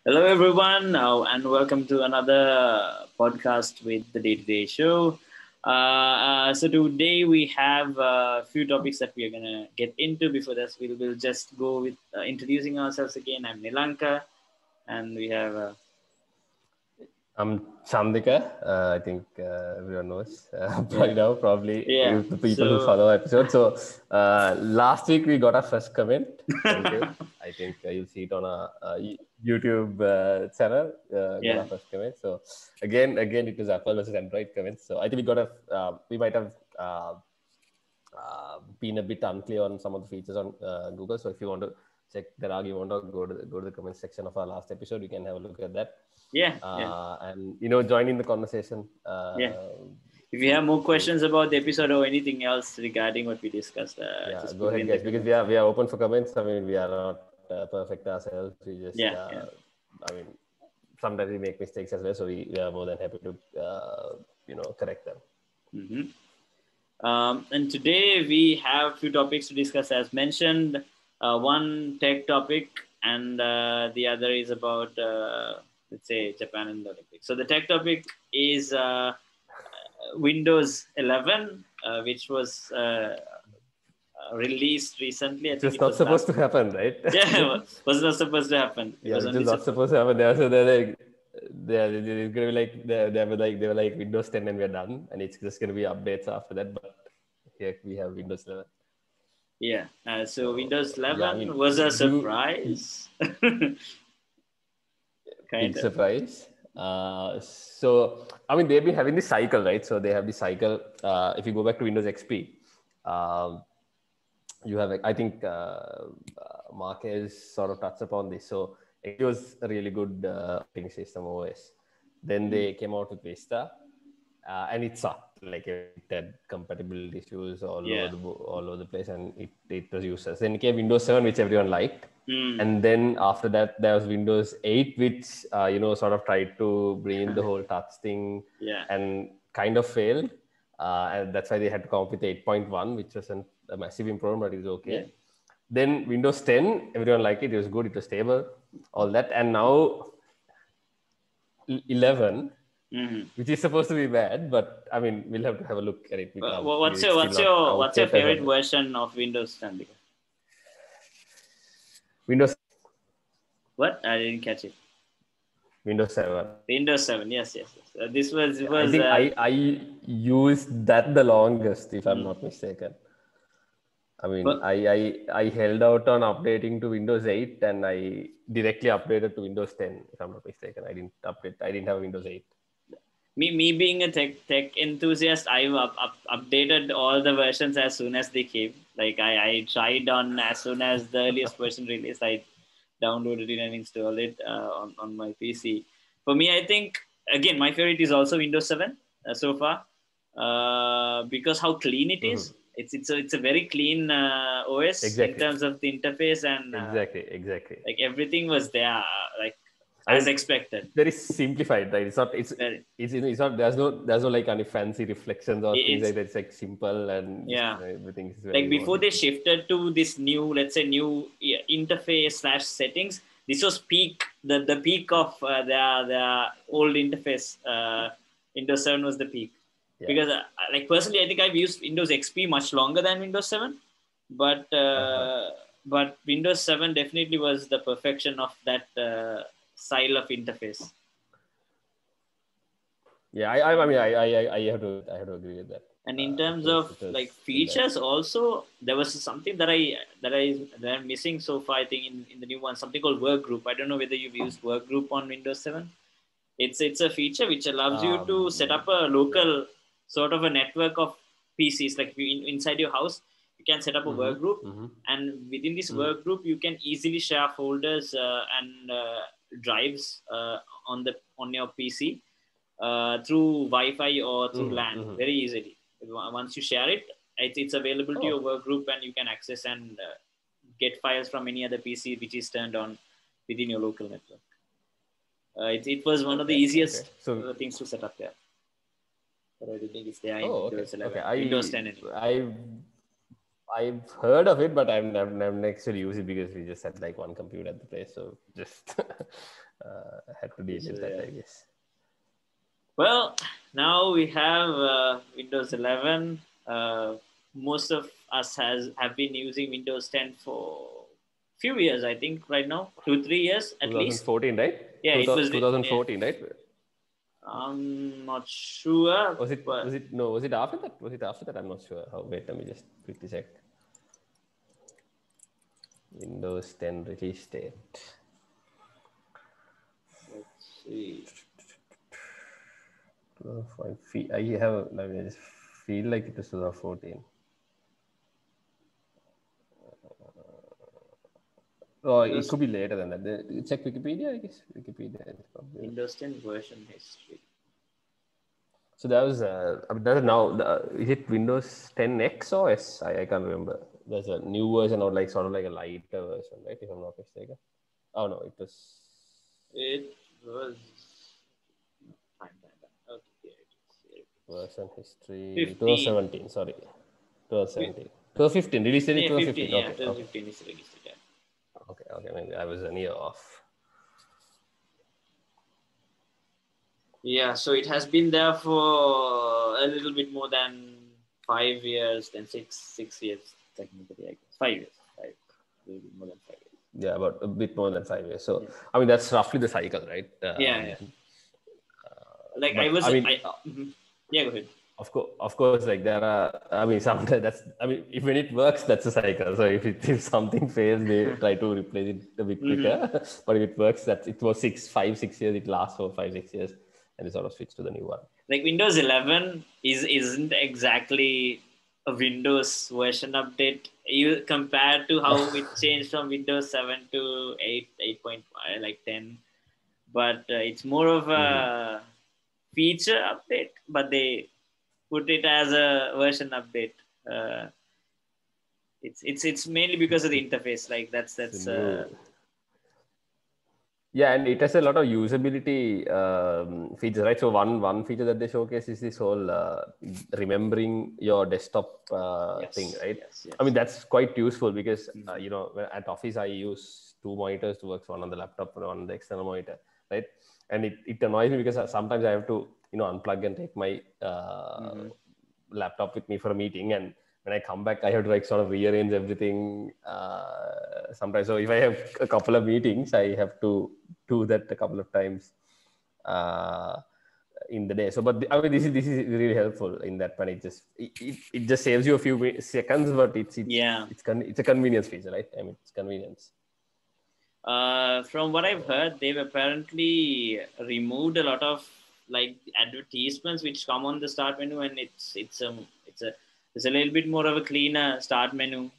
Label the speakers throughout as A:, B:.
A: Hello, everyone, and welcome to another podcast with the Day-to-Day Show. So today we have a few topics that we are gonna get into. Before this, we'll just go with introducing ourselves again. I'm Nilanka, and we have
B: I'm Chandika. I think everyone knows by
A: yeah,
B: now, probably
A: yeah.
B: the people who
A: So
B: follow our episode. So last week we got our first comment. Thank you. I think you'll see it on our YouTube channel. Got
A: yeah,
B: our first comment. So again, it was Apple versus Android comments. So I think we might have been a bit unclear on some of the features on Google. So if you want to check that out, you want to go to the comment section of our last episode, you can have a look at that.
A: yeah, yeah,
B: And join in the conversation.
A: yeah. If you have more
B: To
A: questions about the episode or anything else regarding what we discussed,
B: Yeah,
A: just
B: go
A: put it
B: ahead,
A: in the
B: guys, because
A: comments.
B: we are open for comments. I mean, we are not perfect ourselves. We just
A: Yeah, yeah.
B: I mean, sometimes we make mistakes as well, so we are more than happy to correct them.
A: Mm-hmm. And today we have a few topics to discuss, as mentioned. One tech topic, and the other is about, let's say, Japan and the Olympics. So the tech topic is Windows 11, which was released recently. I
B: Which
A: think
B: was
A: it
B: not
A: was
B: supposed
A: last.
B: to happen, right?
A: Yeah, was not supposed to happen. It
B: Yeah,
A: was
B: which is
A: only
B: not
A: supposed.
B: supposed to happen. They're gonna be like they were like Windows 10 and we're done, and it's just gonna be updates after that. But here we have Windows 11.
A: Yeah. So Windows
B: So yeah, I
A: 11
B: mean,
A: was a
B: do
A: surprise. Kind
B: big
A: of.
B: surprise. So I mean, they've been having this cycle, right? So they have this cycle. If you go back to Windows XP, um, you have, I think, Marquez sort of touched upon this. So it was a really good operating system OS. Then
A: Mm.
B: they came out with Vista, and it sucked. Like it had compatibility issues
A: Yeah.
B: all over the place, and it was useless. Then came Windows 7, which everyone liked,
A: Mm.
B: and then after that there was Windows 8, which sort of tried to bring in the whole touch thing,
A: Yeah.
B: and kind of failed. And that's why they had to come up with 8.1, which wasn't a massive improvement, but it was
A: Yeah.
B: okay. Then Windows 10, everyone liked it. It was good. It was stable, all that. And now 11,
A: Mm-hmm.
B: which is supposed to be bad, but I mean, we'll have to have a look at it. We can't.
A: What's
B: It's
A: your
B: still
A: what's
B: not
A: your
B: out
A: what's your
B: yet as
A: favorite
B: of
A: version of Windows 10?
B: Windows
A: What? I didn't catch it.
B: Windows 7.
A: Windows 7. Yes, yes, yes. This was
B: I think I used that the longest, if I'm
A: mm.
B: not mistaken. I mean,
A: But
B: I held out on updating to Windows 8, and I directly upgraded to Windows 10, if I'm not mistaken. I didn't upgrade. I didn't have Windows 8.
A: me being a tech enthusiast, I updated all the versions as soon as they came. Like I tried on as soon as the earliest version released. I downloaded it and installed it on my PC. For me, I think again my favorite is also Windows 7 so far because how clean it is.
B: Mm-hmm.
A: It's a very clean OS in
B: Exactly.
A: terms of the interface and
B: Exactly.
A: like everything was there like
B: I
A: as
B: mean,
A: expected.
B: it's very simplified, right? It's not.
A: Very,
B: It's not. There's no like any fancy reflections or things
A: it's
B: like that. It's like simple and just
A: yeah.
B: everything is where
A: Like
B: you want
A: before
B: it
A: they
B: to be.
A: shifted to this new, let's say, new interface slash settings, this was peak the peak of their old interface. Windows 7 was the peak
B: Yeah.
A: because like personally, I think I've used Windows XP much longer than Windows 7, but
B: Uh-huh.
A: Windows 7 definitely was the perfection of that style of interface.
B: Yeah. I mean, I have to agree with that.
A: And in
B: It
A: terms
B: was
A: of
B: it was
A: like
B: the best.
A: features also there was something that I'm missing so far. I think in the new one, something called work group. I don't know whether you've used work group on Windows 7. It's a feature which allows you to set up a
B: Yeah.
A: local sort of a network of PCs. Like inside your house you can set up a
B: Mm-hmm.
A: work group,
B: Mm-hmm.
A: and within this
B: Mm-hmm.
A: work group you can easily share folders and drives on your PC through Wi-Fi or through
B: Mm-hmm.
A: LAN
B: Mm-hmm.
A: very easily. Once you share it, it's available to your
B: Oh,
A: work group, and you can access and get files from any other PC which is turned on within your local network. It was one of the
B: okay. Okay.
A: easiest
B: So,
A: things to set up there. But I don't think it's there in
B: oh, okay.
A: Windows
B: Okay.
A: 11, Windows 10 anyway.
B: I I've heard of it, but I've never actually used it because we just had like one computer at the place, so just had to deal
A: So,
B: with that, I guess.
A: Well, now we have Windows 11. Most of us have been using Windows 10 for few years, I think, right now, 2-3 years at least.
B: 2014, right?
A: Yeah, it was. Yeah,
B: 2014, right?
A: I'm not sure,
B: Was it?
A: but
B: Was it? No. Was it after that? Was it after that? I'm not sure. Oh, wait, let me just quickly check. Windows 10 release date.
A: let's see.
B: I have. I mean, I just feel like it was 2014. Oh, it could be later than that. Check Wikipedia, I guess. Wikipedia is probably.
A: Windows 10 version history.
B: So that was. I mean, that is now. Is it Windows 10X or S? I can't remember. There's a new version or like sort of like a lighter version, right? If I'm not mistaken. Oh no, it was.
A: It was. Okay, here it is.
B: Version history
A: 15.
B: 2017. Sorry, 2017. 2015. Release date is
A: Yeah, 15.
B: 2015.
A: Yeah,
B: Okay, okay,
A: 2015 is released. Yeah.
B: okay. Maybe I was a year off.
A: Yeah, so it has been there for a little bit more than 5 years, then 6 years technically, I guess. 5 years, a little bit more than 5 years.
B: Yeah, about a bit more than 5 years. So I mean that's roughly the cycle, right?
A: Yeah. Like
B: But
A: I was,
B: I mean,
A: yeah, go ahead.
B: of course, like there are. I mean, sometimes that's. I mean, if when it works, that's a cycle. So if something fails, they try to replace it a bit quicker. But if it works, that it was 6 years. It lasts for 5-6 years, and they sort of switch to the new one.
A: Like Windows 11 isn't exactly a Windows version update. You compared to how it changed from Windows 7 to 8, 8.5, like 10. But it's more of a feature update, but they put it as a version update. Uh, it's mainly because of the interface. Like that's
B: It's a new.
A: uh,
B: Yeah, and it has a lot of usability features, right? So one feature that they showcase is this whole remembering your desktop thing, right?
A: yes.
B: I mean that's quite useful because at office I use two monitors to work, one on the laptop and one on the external monitor, right? And it annoys me because sometimes I have to unplug and take my laptop with me for a meeting, and when I come back, I have to like sort of rearrange everything sometimes. So if I have a couple of meetings, I have to do that a couple of times in the day. So, but I mean, this is really helpful in that one. It just saves you a few seconds, but it's a convenience feature, right? I mean, it's convenience.
A: From what I've heard, they've apparently removed a lot of like advertisements which come on the start menu, and it's a little bit more of a cleaner start menu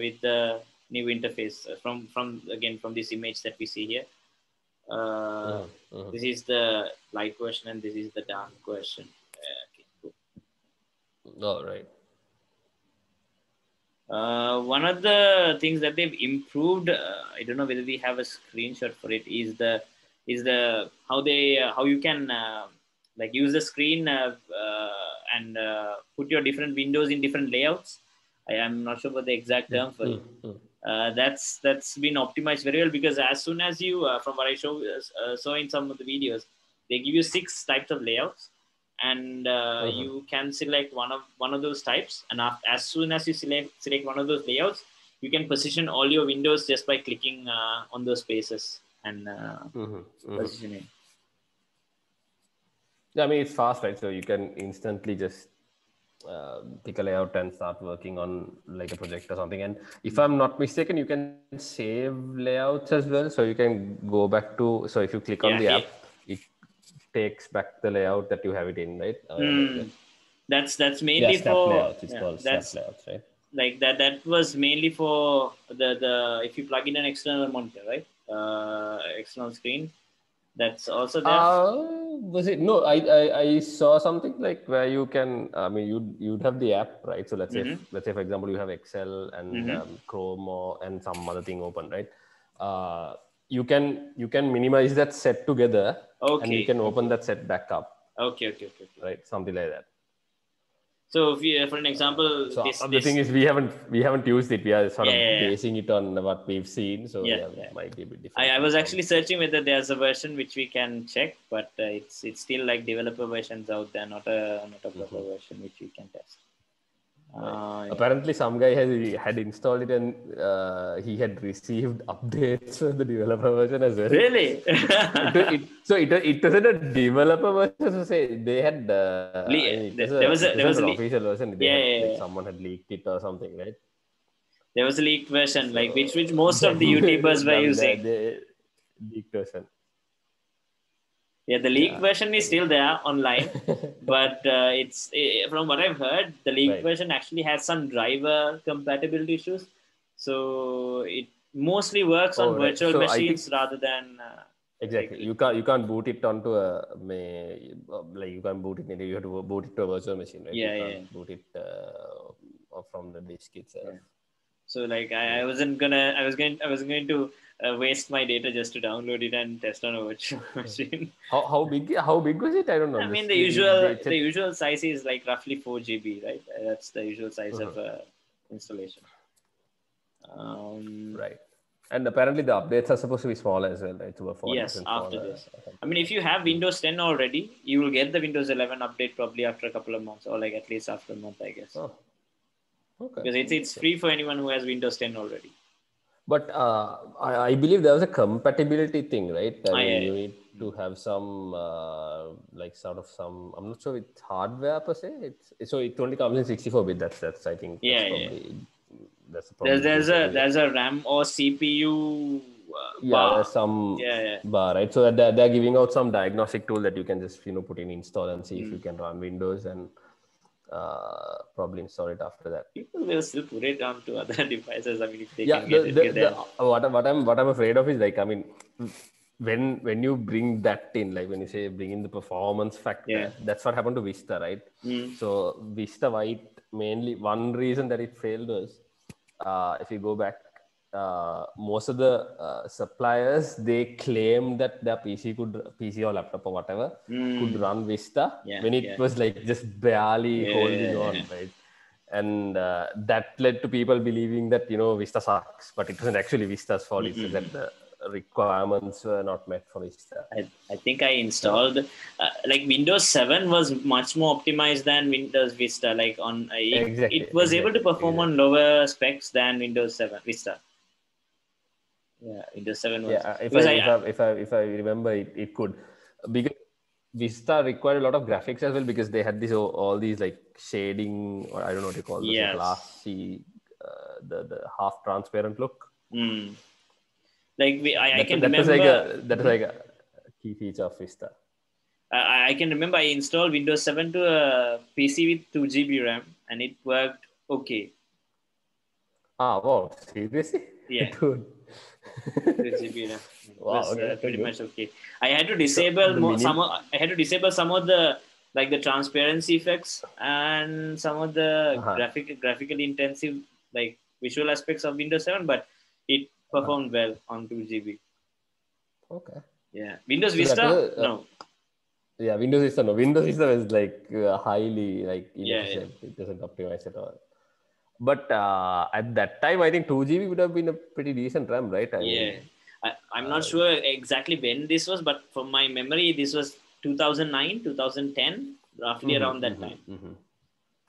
A: with the new interface from this image that we see here. This is the light version, and this is the dark version. Okay, cool.
B: All right.
A: One of the things that they've improved, I don't know whether we have a screenshot for it, is the how you can like use the screen and put your different windows in different layouts. I am not sure about the exact term for it. That's been optimized very well, because as soon as you, from what I saw in some of the videos, they give you 6 types of layouts, and you can select one of those types, and as soon as you select one of those layouts, you can position all your windows just by clicking on those spaces and positioning.
B: Yeah, I mean it's fast, right? So you can instantly just pick a layout and start working on like a project or something. And if I'm not mistaken, you can save layouts as well. So you can go back to. So if you click on the app, it takes back the layout that you have it in, right?
A: That's
B: Yeah,
A: mainly
B: snap
A: for
B: layouts. It's called snap layouts, right?
A: like that was mainly for the if you plug in an external monitor, right? External screen, that's also there.
B: Was it? No, I saw something like where you can. I mean, you'd have the app, right? So let's say for example you have Excel and Chrome and some other thing open, right? You can minimize that set together, and you can open that set back up.
A: Okay.
B: Right, something like that.
A: So if you, for an example,
B: So
A: this
B: the thing is, we haven't used it. We are sort of
A: yeah.
B: basing it on what we've seen. So
A: Yeah.
B: it might be a bit
A: I
B: different
A: was
B: from.
A: actually searching whether there's a version which we can check, but it's still like developer versions out there, not a proper version which we can test.
B: Right.
A: Yeah.
B: Apparently, some guy had installed it and he had received updates for the developer version as well.
A: Really?
B: It wasn't a developer version. So say they had.
A: There was
B: It wasn't
A: a
B: an
A: leak.
B: official version. They
A: Yeah,
B: had
A: yeah,
B: like
A: yeah.
B: someone had leaked it or something, right?
A: There was a leaked version, like
B: So
A: which most of the YouTubers were
B: I mean,
A: using.
B: the leaked version.
A: Yeah, the leaked
B: Yeah.
A: version is still there online, but it's from what I've heard, the leaked
B: Right.
A: version actually has some driver compatibility issues. So it mostly works on
B: Oh, right.
A: virtual
B: So I think
A: machines rather than
B: exactly you can't boot it onto like you can't boot it in. You have to boot it to a virtual machine, right? You
A: yeah,
B: can't
A: yeah,
B: boot it from the disk itself.
A: yeah. So like I was going to waste my data just to download it and test on a virtual machine.
B: How big was it? I don't know.
A: I mean,
B: Just they
A: the
B: said,
A: usual size is like roughly 4 GB, right? That's the usual size of installation.
B: right. And apparently the updates are supposed to be small as well, right? To a
A: Yes,
B: 40%
A: after
B: smaller
A: this.
B: or
A: I
B: something
A: mean,
B: like
A: if you have Windows 10 already, you will get the Windows 11 update probably after a couple of months, or like at least after a month, I guess,
B: that. Oh, okay.
A: because it's free for anyone who has Windows 10 already.
B: But I believe there was a compatibility thing, right? I mean,
A: Yeah.
B: you need to have some like sort of some. I'm not sure with hardware per se. So it only comes in 64-bit. That's I think
A: Yeah, yeah.
B: that's probably the case anyway.
A: There's a RAM or CPU
B: Yeah,
A: bar.
B: there's some
A: Yeah, yeah.
B: bar, right? So that they're giving out some diagnostic tool that you can just put in install and see if you can run Windows and probably install it after that.
A: People will still put it onto other devices. I mean, if they
B: Yeah,
A: can get
B: the
A: that.
B: what I'm afraid of is like, I mean, when you bring that in, like when you say bring in the performance
A: Yeah.
B: factor, that's what happened to Vista, right?
A: Mm.
B: So Vista White, mainly one reason that it failed was if you go back, most of the suppliers, they claimed that their PC or laptop or whatever could run Vista
A: Yeah,
B: when it
A: yeah.
B: was like just barely holding on, right? And that led to people believing that Vista sucks, but it wasn't actually Vista's fault. It's just that the requirements were not met for Vista.
A: I think I
B: So
A: installed like Windows 7 was much more optimized than Windows Vista. Like on it was able to perform on lower specs than Windows 7 Vista. Yeah, Windows 7 was
B: yeah,
A: because
B: if I remember, it could, because Vista required a lot of graphics as well, because they had all these like shading, or I don't know what you call this, glassy, the half transparent look.
A: Like I can
B: That was
A: remember
B: like a key feature of Vista.
A: I can remember I installed Windows 7 to a PC with 2 GB RAM and it worked okay.
B: Wow, seriously?
A: Yeah.
B: Dude.
A: 2 GB RAM. It was pretty much okay. I had to disable I had to disable some of the like the transparency effects and some of the graphically intensive like visual aspects of Windows 7, but it performed well on 2 GB.
B: Okay.
A: Yeah. Windows Vista? No.
B: Yeah, Windows Vista. No, Windows Vista is like highly like inefficient. It doesn't optimize at all. But at that time, I think 2 GB would have been a pretty decent RAM, right? I mean,
A: I'm not sure exactly when this was, but from my memory, this was 2009, 2010, roughly around that time.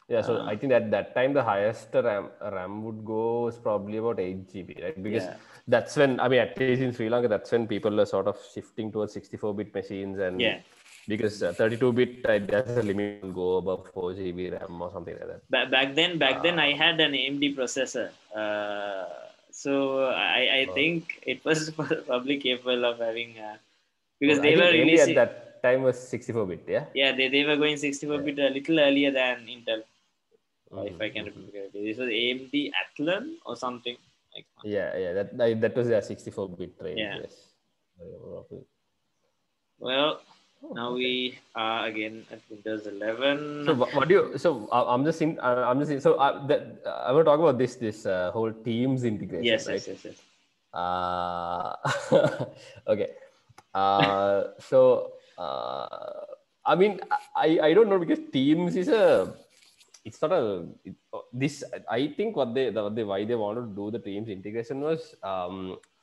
B: Yeah, so I think at that time, the highest RAM would go was probably about 8 GB, right? Because that's when, I mean, at least in Sri Lanka, that's when people are sort of shifting towards 64-bit machines. And because 32-bit, there's a limit to go above 4 GB RAM or something like that.
A: Back then, I had an AMD processor. So I think it was probably capable of having, because they were
B: releasing at that time was 64-bit, yeah?
A: Yeah, they were going 64-bit a little earlier than Intel. If I can remember correctly. This was AMD Athlon or something.
B: That was a 64-bit range, yes.
A: Well, now we are again at Windows 11.
B: So what do you? So I'm just in. So I want to talk about this whole Teams integration, right?
A: Yes.
B: Okay. So I mean, I don't know, because Teams is a it's not this. I think what why they wanted to do the Teams integration was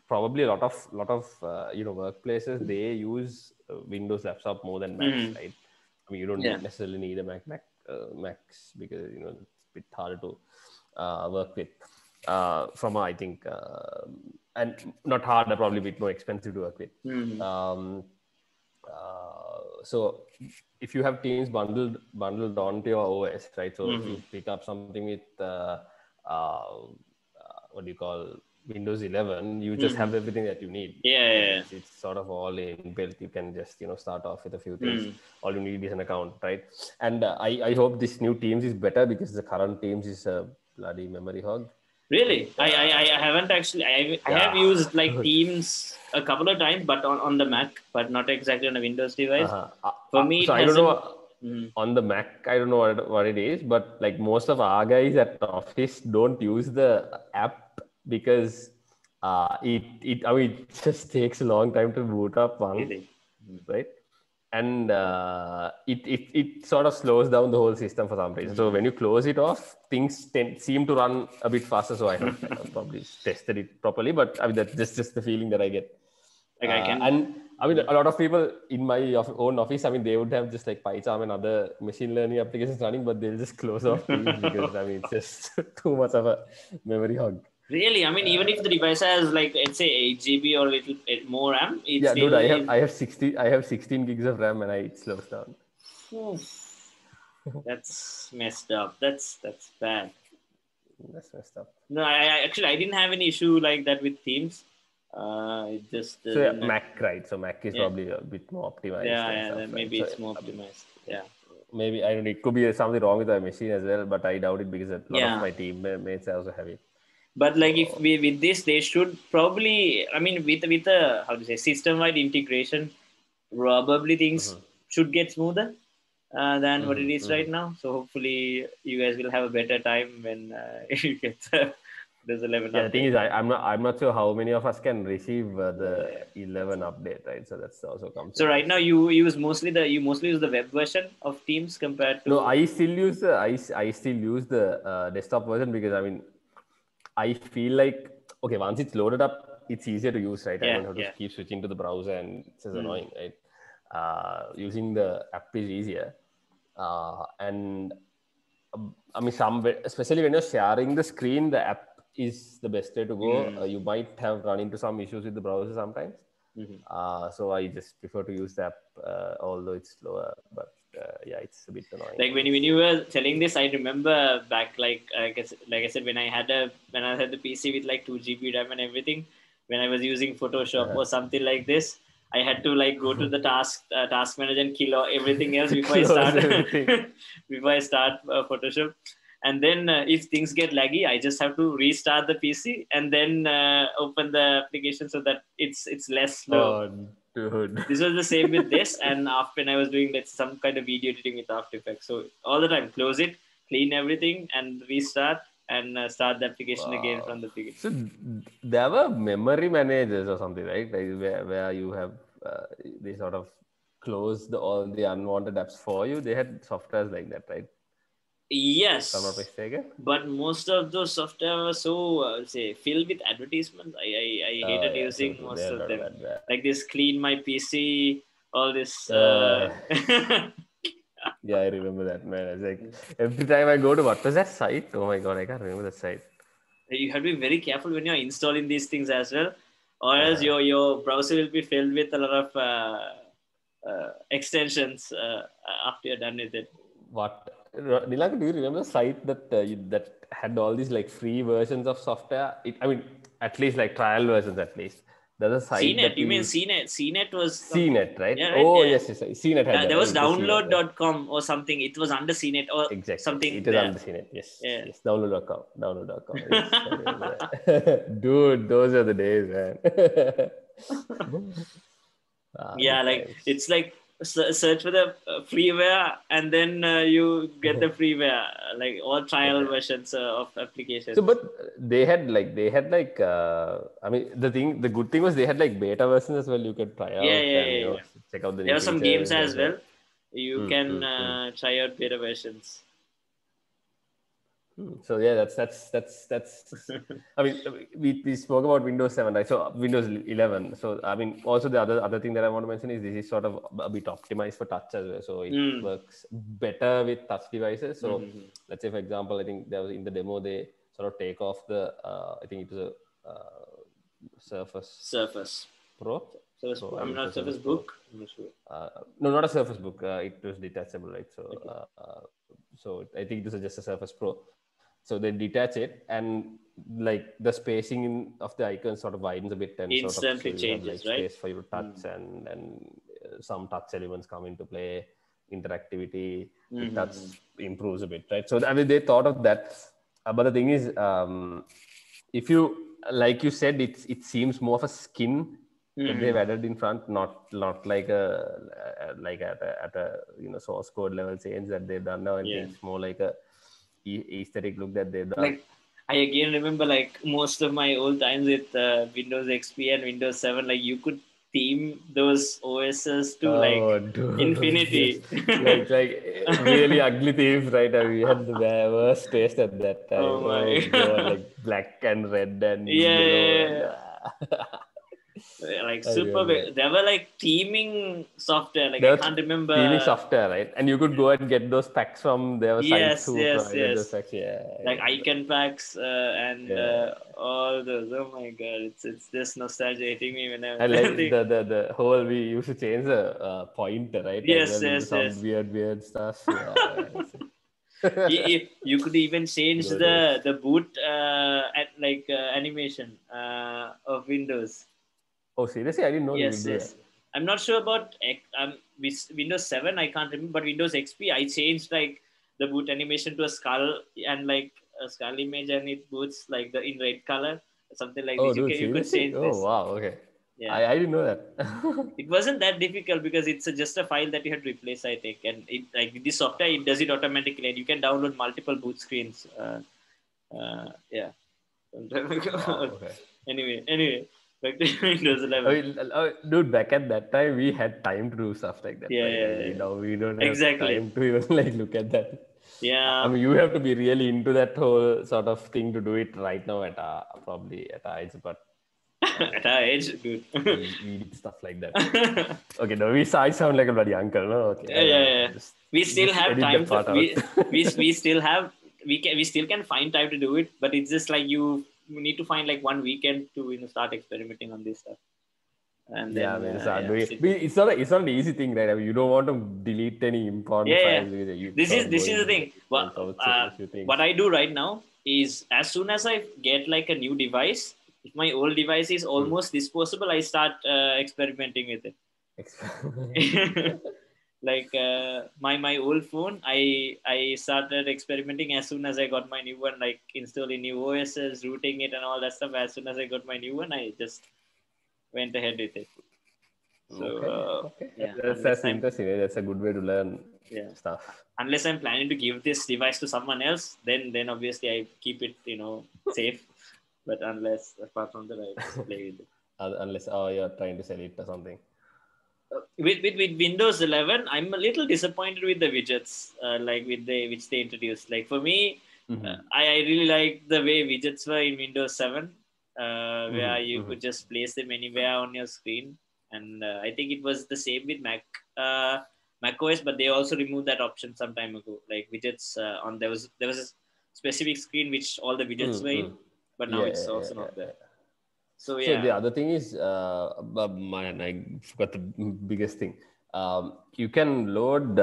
B: probably a lot of workplaces, they use Windows laptop more than Macs,
A: Mm-hmm.
B: right? I mean, you don't
A: Yeah.
B: necessarily need a Macs because it's a bit harder to work with. From I think, and not harder, probably a bit more expensive to work with.
A: Mm-hmm.
B: So if you have Teams bundled onto your OS, right? So if
A: Mm-hmm.
B: you pick up something with what do you call Windows 11, you just
A: Mm-hmm.
B: have everything that you need.
A: Yeah,
B: Like
A: yeah,
B: it's sort of all inbuilt. You can just start off with a few
A: yeah.
B: things.
A: Mm.
B: All you need is an account, right? And I hope this new Teams is better because the current Teams is a bloody memory hog.
A: Really?
B: It
A: I haven't actually. I have
B: yeah.
A: used like Teams a couple of times, but on the Mac, but not exactly on a Windows device.
B: Uh-huh.
A: For me,
B: So
A: it
B: I don't
A: hasn't.
B: know
A: Mm.
B: on the Mac. I don't know what it is, but like most of our guys at office don't use the app because it I mean it just takes a long time to boot up one,
A: Really? Mm.
B: right? And it sort of slows down the whole system for some reason. So when you close it off, things seem to run a bit faster. So I haven't probably tested it properly, but I mean that's just the feeling that I get.
A: Like I can.
B: And I mean, a lot of people in my own office, I mean, they would have just like PyCharm and other machine learning applications running, but they'll just close off Teams because I mean, it's just too much of a memory hog.
A: Really? I mean, even if the device has like let's say 8 GB or a little more RAM, it
B: Yeah, dude,
A: still is.
B: I have 16 gigs of RAM and it slows down.
A: Oof, that's messed up. That's bad.
B: That's messed up.
A: No, I didn't have any issue like that with Teams. It just
B: So yeah,
A: doesn't.
B: Mac, right? So Mac is
A: Yeah,
B: probably a bit more optimized
A: yeah,
B: and
A: yeah.
B: stuff,
A: Then
B: right?
A: maybe
B: So
A: it's more optimized. Yeah,
B: maybe I don't know. It could be something wrong with the machine as well, but I doubt it because a lot of
A: yeah.
B: my teammates also have it.
A: But like if
B: So
A: we with this, they should probably. I mean, with a how to say system-wide integration, probably things should get smoother than what it is right now. So hopefully, you guys will have a better time when you get this 11
B: yeah, the thing
A: update.
B: is, I'm not sure how many of us can receive the
A: Yeah.
B: 11 update, right? So that's also comes
A: So
B: into
A: right now
B: question.
A: you mostly use the web version of Teams compared
B: No,
A: to.
B: I still use the desktop version because I mean I feel like okay, once it's loaded up, it's easier to use, right? I
A: Yeah,
B: don't have to
A: yeah.
B: keep switching to the browser, and it's just
A: Mm.
B: annoying, right? Using the app is easier, and I mean, especially when you're sharing the screen, the app is the best way to go.
A: Mm.
B: You might have run into some issues with the browser sometimes.
A: Mhm.
B: So I just prefer to use the app, although it's slower. But yeah, it's a bit annoying,
A: Like
B: I guess.
A: when you were telling this, I remember back like I said when I had the PC with like 2 GB RAM and everything. When I was using Photoshop or something like this, I had to like go to the task manager and kill everything else before I
B: Close
A: start
B: everything.
A: Photoshop. And then if things get laggy, I just have to restart the PC and then open the application so that it's less slow.
B: Oh, dude.
A: This was the same with this, and after when I was doing some kind of video editing with After Effects, so all the time close it, clean everything, and restart and start the application again
B: Wow.
A: from the beginning.
B: So there were memory managers or something, right? Like where you have they sort of close all the unwanted apps for you. They had softwares like that, right? If I'm not
A: Yes,
B: mistaken.
A: but most of those software were so say filled with advertisements. I
B: Oh
A: hated
B: yeah, true,
A: using
B: true. They
A: most
B: had a
A: of
B: lot of
A: them.
B: that. Yeah.
A: Like this, clean my PC, all this.
B: Yeah, yeah, I remember that, man. It's like every time I go to what was that site? Oh my god, I can't remember the site.
A: You have to be very careful when you're installing these things as well, or else your browser will be filled with a lot of extensions after you're done with it.
B: What Nilak, do you remember the site that had all these like free versions of software? I mean, at least like trial versions at least. There's a site
A: CNET,
B: that
A: you
B: we
A: mean
B: use.
A: CNET? CNET was something.
B: CNET, right?
A: Yeah, right.
B: Oh
A: Yeah.
B: yes, yes, yes. CNET had that,
A: There
B: right?
A: was
B: It was CNET, right?
A: download.com or something. It was under CNET or
B: Exactly.
A: something
B: It is
A: there.
B: under CNET. Yes,
A: Yeah.
B: yes. Download.com. Download.com. Yes, I remember that. Dude, those are the days, man.
A: Yeah,
B: Good
A: like
B: times.
A: it's like search for the freeware and then you get the freeware, like all trial
B: Yeah.
A: versions of
B: So,
A: applications.
B: but I mean, the good thing was they had like beta versions as well. You could try
A: Yeah,
B: out
A: yeah,
B: and
A: yeah, yeah.
B: check out the
A: There
B: new
A: are some games
B: features
A: as
B: as well.
A: well. You
B: Mm,
A: can
B: mm, mm.
A: try out beta versions.
B: So yeah, that's. I mean, we spoke about Windows 7, right? So Windows 11. So I mean, also the other thing that I want to mention is this is sort of a bit optimized for touch as well. So it
A: Mm.
B: works better with touch devices. So
A: Mm-hmm.
B: let's say, for example, I think there was in the demo they sort of take off the I think it was a Surface
A: Surface.
B: Pro.
A: Surface.
B: Pro. I
A: I'm
B: think it
A: not
B: was
A: Surface
B: Surface Pro.
A: Book. I'm not sure.
B: No, not a Surface Book. It was detachable, right?
A: Okay.
B: So I think it was just a Surface Pro. So they detach it, and like the spacing of the icon sort of widens a bit, and sort of so
A: Instantly
B: you have like
A: changes, right?
B: space for you to touch, and some touch elements come into play, interactivity with touch
A: Mm-hmm.
B: improves a bit, right? So I mean they thought of that, but the thing is, if you like you said, it seems more of a skin that they've
A: Mm-hmm.
B: added in front, not like like at a source code level change that they've done now. I
A: Yeah.
B: think it's more like a aesthetic look that they've done.
A: Like I again remember like most of my old times with Windows XP and Windows 7, like you could theme those OSs to like
B: Oh, dude, yes,
A: infinity.
B: like really ugly themes, right? We had the worst taste at that time.
A: Oh
B: Oh god,
A: my.
B: like black and red and
A: Yeah,
B: yellow
A: yeah,
B: and
A: yeah. Like
B: I
A: super
B: remember.
A: there were like theming software, like I
B: There
A: can't
B: was theming
A: remember.
B: software, right? And you could go and get those packs from there were sites
A: Yes,
B: who
A: yes,
B: provided those
A: yes.
B: packs. Yeah, I
A: Like
B: remember.
A: icon packs and
B: Yeah.
A: all those. Oh my god, it's just nostalgia hitting me when I
B: And like
A: think.
B: the whole we used to change the pointer, right, as
A: Yes,
B: well into
A: yes,
B: some
A: yes.
B: weird stuff. Yeah.
A: You could even change
B: Good old days.
A: the boot at like animation of Windows.
B: Oh, seriously? I didn't know you could
A: Yes,
B: do that.
A: yes. I'm not sure about Windows 7. I can't remember, but Windows XP. I changed like the boot animation to a skull and like a skull image, and it boots like the in red color, something like
B: Oh,
A: this.
B: dude,
A: You could
B: seriously?
A: change
B: Oh,
A: this.
B: wow. Okay.
A: Yeah,
B: I didn't know that.
A: it wasn't that difficult because it's just a file that you had to replace, I think, and it like this software it does it automatically, and you can download multiple boot screens. Yeah.
B: Wow. Okay.
A: Anyway, back to Windows
B: I
A: 11.
B: mean, dude, back at that time, we had time to do stuff like that,
A: Yeah,
B: right? I
A: yeah,
B: mean,
A: yeah.
B: we don't have
A: Exactly.
B: time to even like look at that. I
A: Yeah.
B: mean, you have to be really into that whole sort of thing to do it right now at probably at our age, but I
A: At
B: mean,
A: our age, dude.
B: we did stuff like that.
A: Yeah,
B: Okay, no, I sound like a bloody uncle. No, okay,
A: yeah, yeah.
B: just
A: We still have
B: edit
A: time
B: that
A: to
B: part out.
A: we still have we still can find time to do it, but it's just like you need to find like one weekend to start experimenting on this stuff, and
B: Yeah, I
A: then
B: mean, start
A: yeah,
B: doing it.
A: sit
B: But
A: down.
B: it's not an easy thing, right? I mean, you don't want to delete any important
A: Yeah, yeah.
B: files because you
A: This
B: sort
A: is
B: of go
A: this is the
B: into there,
A: thing.
B: you can sort of change few
A: What
B: things.
A: I do right now is as soon as I get like a new device, if my old device is
B: Hmm.
A: almost disposable, I start experimenting with it. Like my old phone, I started experimenting as soon as I got my new one, like installing new OSs, rooting it, and all that stuff. As soon as I got my new one, I just went ahead with it. So
B: Okay.
A: yeah,
B: That's interesting. That's a good way to learn
A: yeah,
B: stuff.
A: unless I'm planning to give this device to someone else, then obviously I keep it safe. But unless apart from that, I just play with it.
B: Unless you're trying to sell it or something.
A: With Windows 11, I'm a little disappointed with the widgets, like with the which they introduced. Like for me,
B: Mm-hmm.
A: I really like the way widgets were in Windows 7, where
B: Mm-hmm.
A: you
B: Mm-hmm.
A: could just place them anywhere on your screen. And I think it was the same with Mac OS, but they also removed that option some time ago. Like widgets on there was a specific screen which all the widgets were in,
B: Mm-hmm.
A: but now
B: Yeah,
A: it's
B: yeah, yeah,
A: also
B: yeah,
A: not there.
B: yeah.
A: So
B: So the
A: yeah,
B: other thing is, man, I forgot the biggest thing. You can load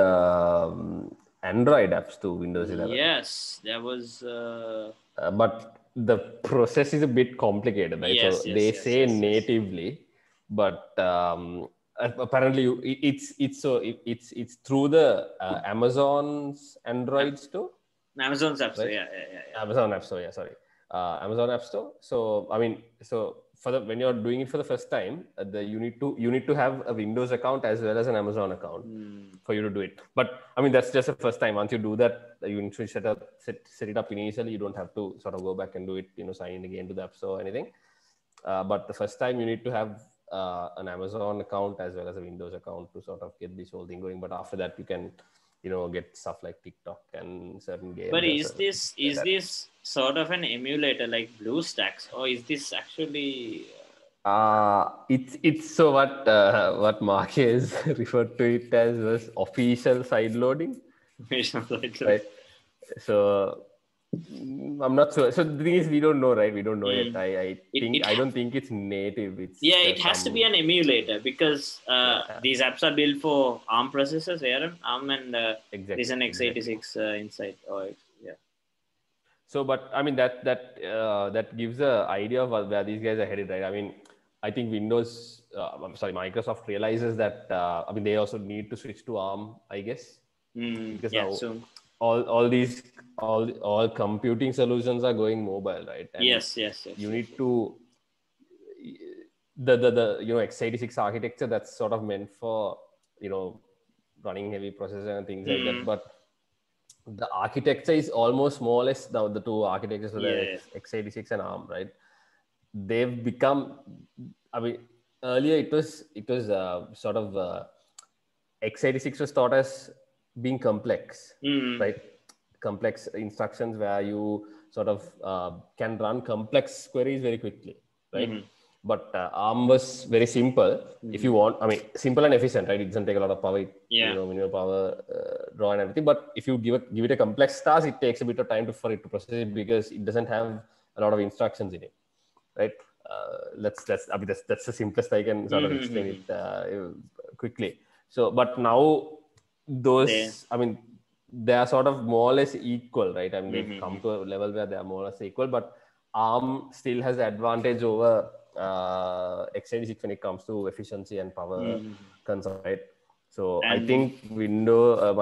B: Android apps to Windows 11,
A: yes, there was.
B: but the process is a bit complicated, right? So
A: Yes,
B: they
A: yes, yes,
B: say
A: yes, yes.
B: natively, but apparently it's through the Amazon's
A: Am-
B: Android store,
A: Amazon's app store.
B: right?
A: Yeah, yeah, yeah, yeah.
B: Amazon App Store, yeah, sorry. Amazon App Store. So I mean, so for the when you're doing it for the first time, you need to have a Windows account as well as an Amazon account
A: Hmm.
B: for you to do it. But I mean, that's just the first time. Once you do that, you need to set it up initially. You don't have to sort of go back and do it, sign in again to the App Store or anything. But the first time you need to have an Amazon account as well as a Windows account to sort of get this whole thing going. But after that, you can get stuff like TikTok and certain
A: But
B: games as
A: is
B: well.
A: this
B: That
A: sort of an emulator like BlueStacks, or is this actually
B: it's so what Marquez referred to it as was official side loading, right? So I'm not sure. So the thing is, we don't know, right? We don't know yet.
A: Mm.
B: I don't think it's native. It's
A: Yeah, it
B: just
A: has to be
B: some
A: an emulator because
B: yeah,
A: these apps are built for ARM processors, ARM, and there's an
B: exactly.
A: x86 inside. Or yeah.
B: So, but I mean that gives a idea of where these guys are headed, right? I mean, I think Microsoft realizes that. I mean, they also need to switch to ARM, I guess, because
A: Yeah.
B: now
A: Soon.
B: all computing solutions are going mobile, right? And
A: Yes. Yes. Yes.
B: you
A: Yes.
B: need to the x86 architecture that's sort of meant for you know running heavy processor and things like that,
A: Mm.
B: but the architecture is almost more or less now the two architectures, so
A: Yeah.
B: the
A: Yeah.
B: x86 and ARM, right? They've become, I mean, earlier it was sort of x86 was thought as being complex,
A: Mm.
B: right? Complex instructions where you sort of can run complex queries very quickly, right?
A: Mm.
B: But ARM was very simple. If you want, I mean, simple and efficient, right? It doesn't take a lot of power,
A: Yeah.
B: minimal power draw and everything. But if you give it a complex task, it takes a bit of time for it to process it because it doesn't have a lot of instructions in it, right? I mean, that's the simplest I can sort of explain
A: Mm-hmm.
B: it quickly. So, but now
A: There.
B: I mean, they are sort of more or less equal, right? I mean, they've
A: Mm-hmm.
B: come to a level where they are more or less equal, but ARM still has advantage over x86 when it comes to efficiency and power
A: Mm-hmm.
B: consumption, right? So I
A: And
B: think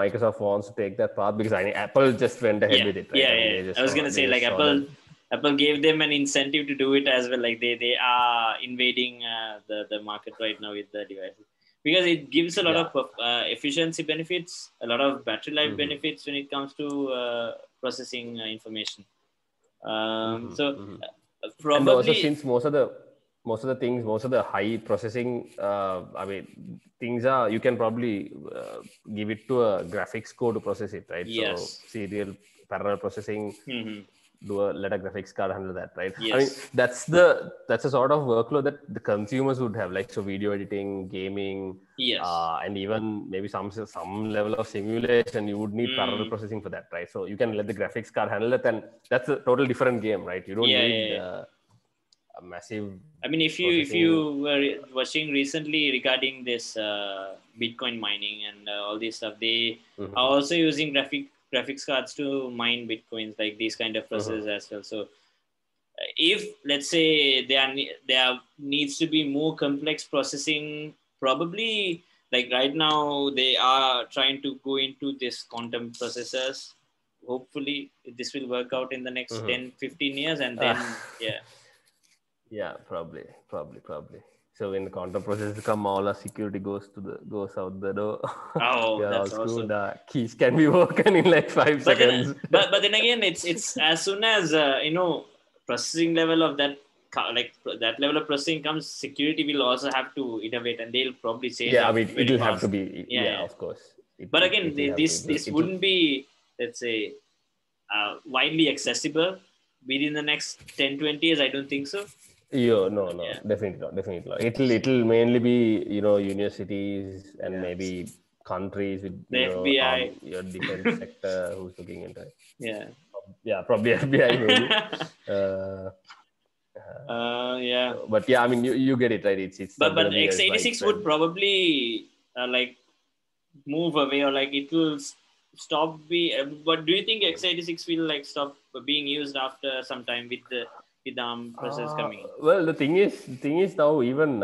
B: Microsoft wants to take that path because I mean, Apple just went ahead
A: yeah,
B: with it, right?
A: yeah,
B: I mean,
A: yeah. I was gonna
B: they
A: say like
B: just saw that.
A: Apple gave them an incentive to do it as well. Like they are invading the market right now with the devices because it gives a lot
B: Yeah.
A: of efficiency benefits, a lot of battery life
B: Mm-hmm.
A: benefits when it comes to processing information.
B: Mm-hmm.
A: So
B: Mm-hmm. And also,
A: probably
B: since most of the high processing, I mean, things are, you can probably give it to a graphics code to process it, right? So
A: yes.
B: serial parallel processing,
A: Mm-hmm.
B: let a graphics card handle that, right? I mean,
A: Yes.
B: that's a sort of workload that the consumers would have, like so video editing, gaming,
A: Yes.
B: and even maybe some level of simulation. You would need parallel
A: Mm.
B: processing for that, right? So you can let the graphics card handle it, and that's a total different game, right? You don't
A: Yeah,
B: need
A: yeah, yeah.
B: a massive
A: I mean, if you
B: processing.
A: were watching recently regarding this Bitcoin mining and all this stuff, they are
B: Mm-hmm.
A: also using graphics cards to mine Bitcoins, like these kind of
B: Mm-hmm.
A: processes as well. So if let's say there needs to be more complex processing, probably like right now they are trying to go into this quantum processors. Hopefully, this will work out in the next
B: Mm-hmm.
A: 10-15 years, and
B: Uh,
A: then yeah.
B: yeah, probably. So when the quantum processors come, all our security goes out the door. We
A: Oh,
B: are all
A: that's
B: screwed.
A: awesome.
B: Keys can be broken in like five
A: But then,
B: seconds.
A: but then again, it's as soon as processing level of that like that level of processing comes, security will also have to innovate, and they'll probably change
B: Yeah, I
A: up
B: mean,
A: very
B: it'll have to
A: fast.
B: be.
A: Yeah,
B: Yeah,
A: yeah.
B: of course.
A: But again,
B: It'll have to.
A: this wouldn't be, let's say, widely accessible within the next 10-20 years. I don't think so.
B: Yeah, no,
A: Yeah,
B: definitely not. It'll mainly be universities and
A: yeah.
B: maybe countries with
A: The FBI.
B: your defense sector who's looking into it.
A: Yeah.
B: Yeah, probably FBI maybe. Uh,
A: Yeah.
B: but yeah, I mean, you get it right. It's not going to
A: But
B: be as
A: x86 would
B: widespread.
A: probably like move away, or like it will stop be but do you think x86 will like stop being used after some time with the ARM process coming in?
B: Well, the thing is now even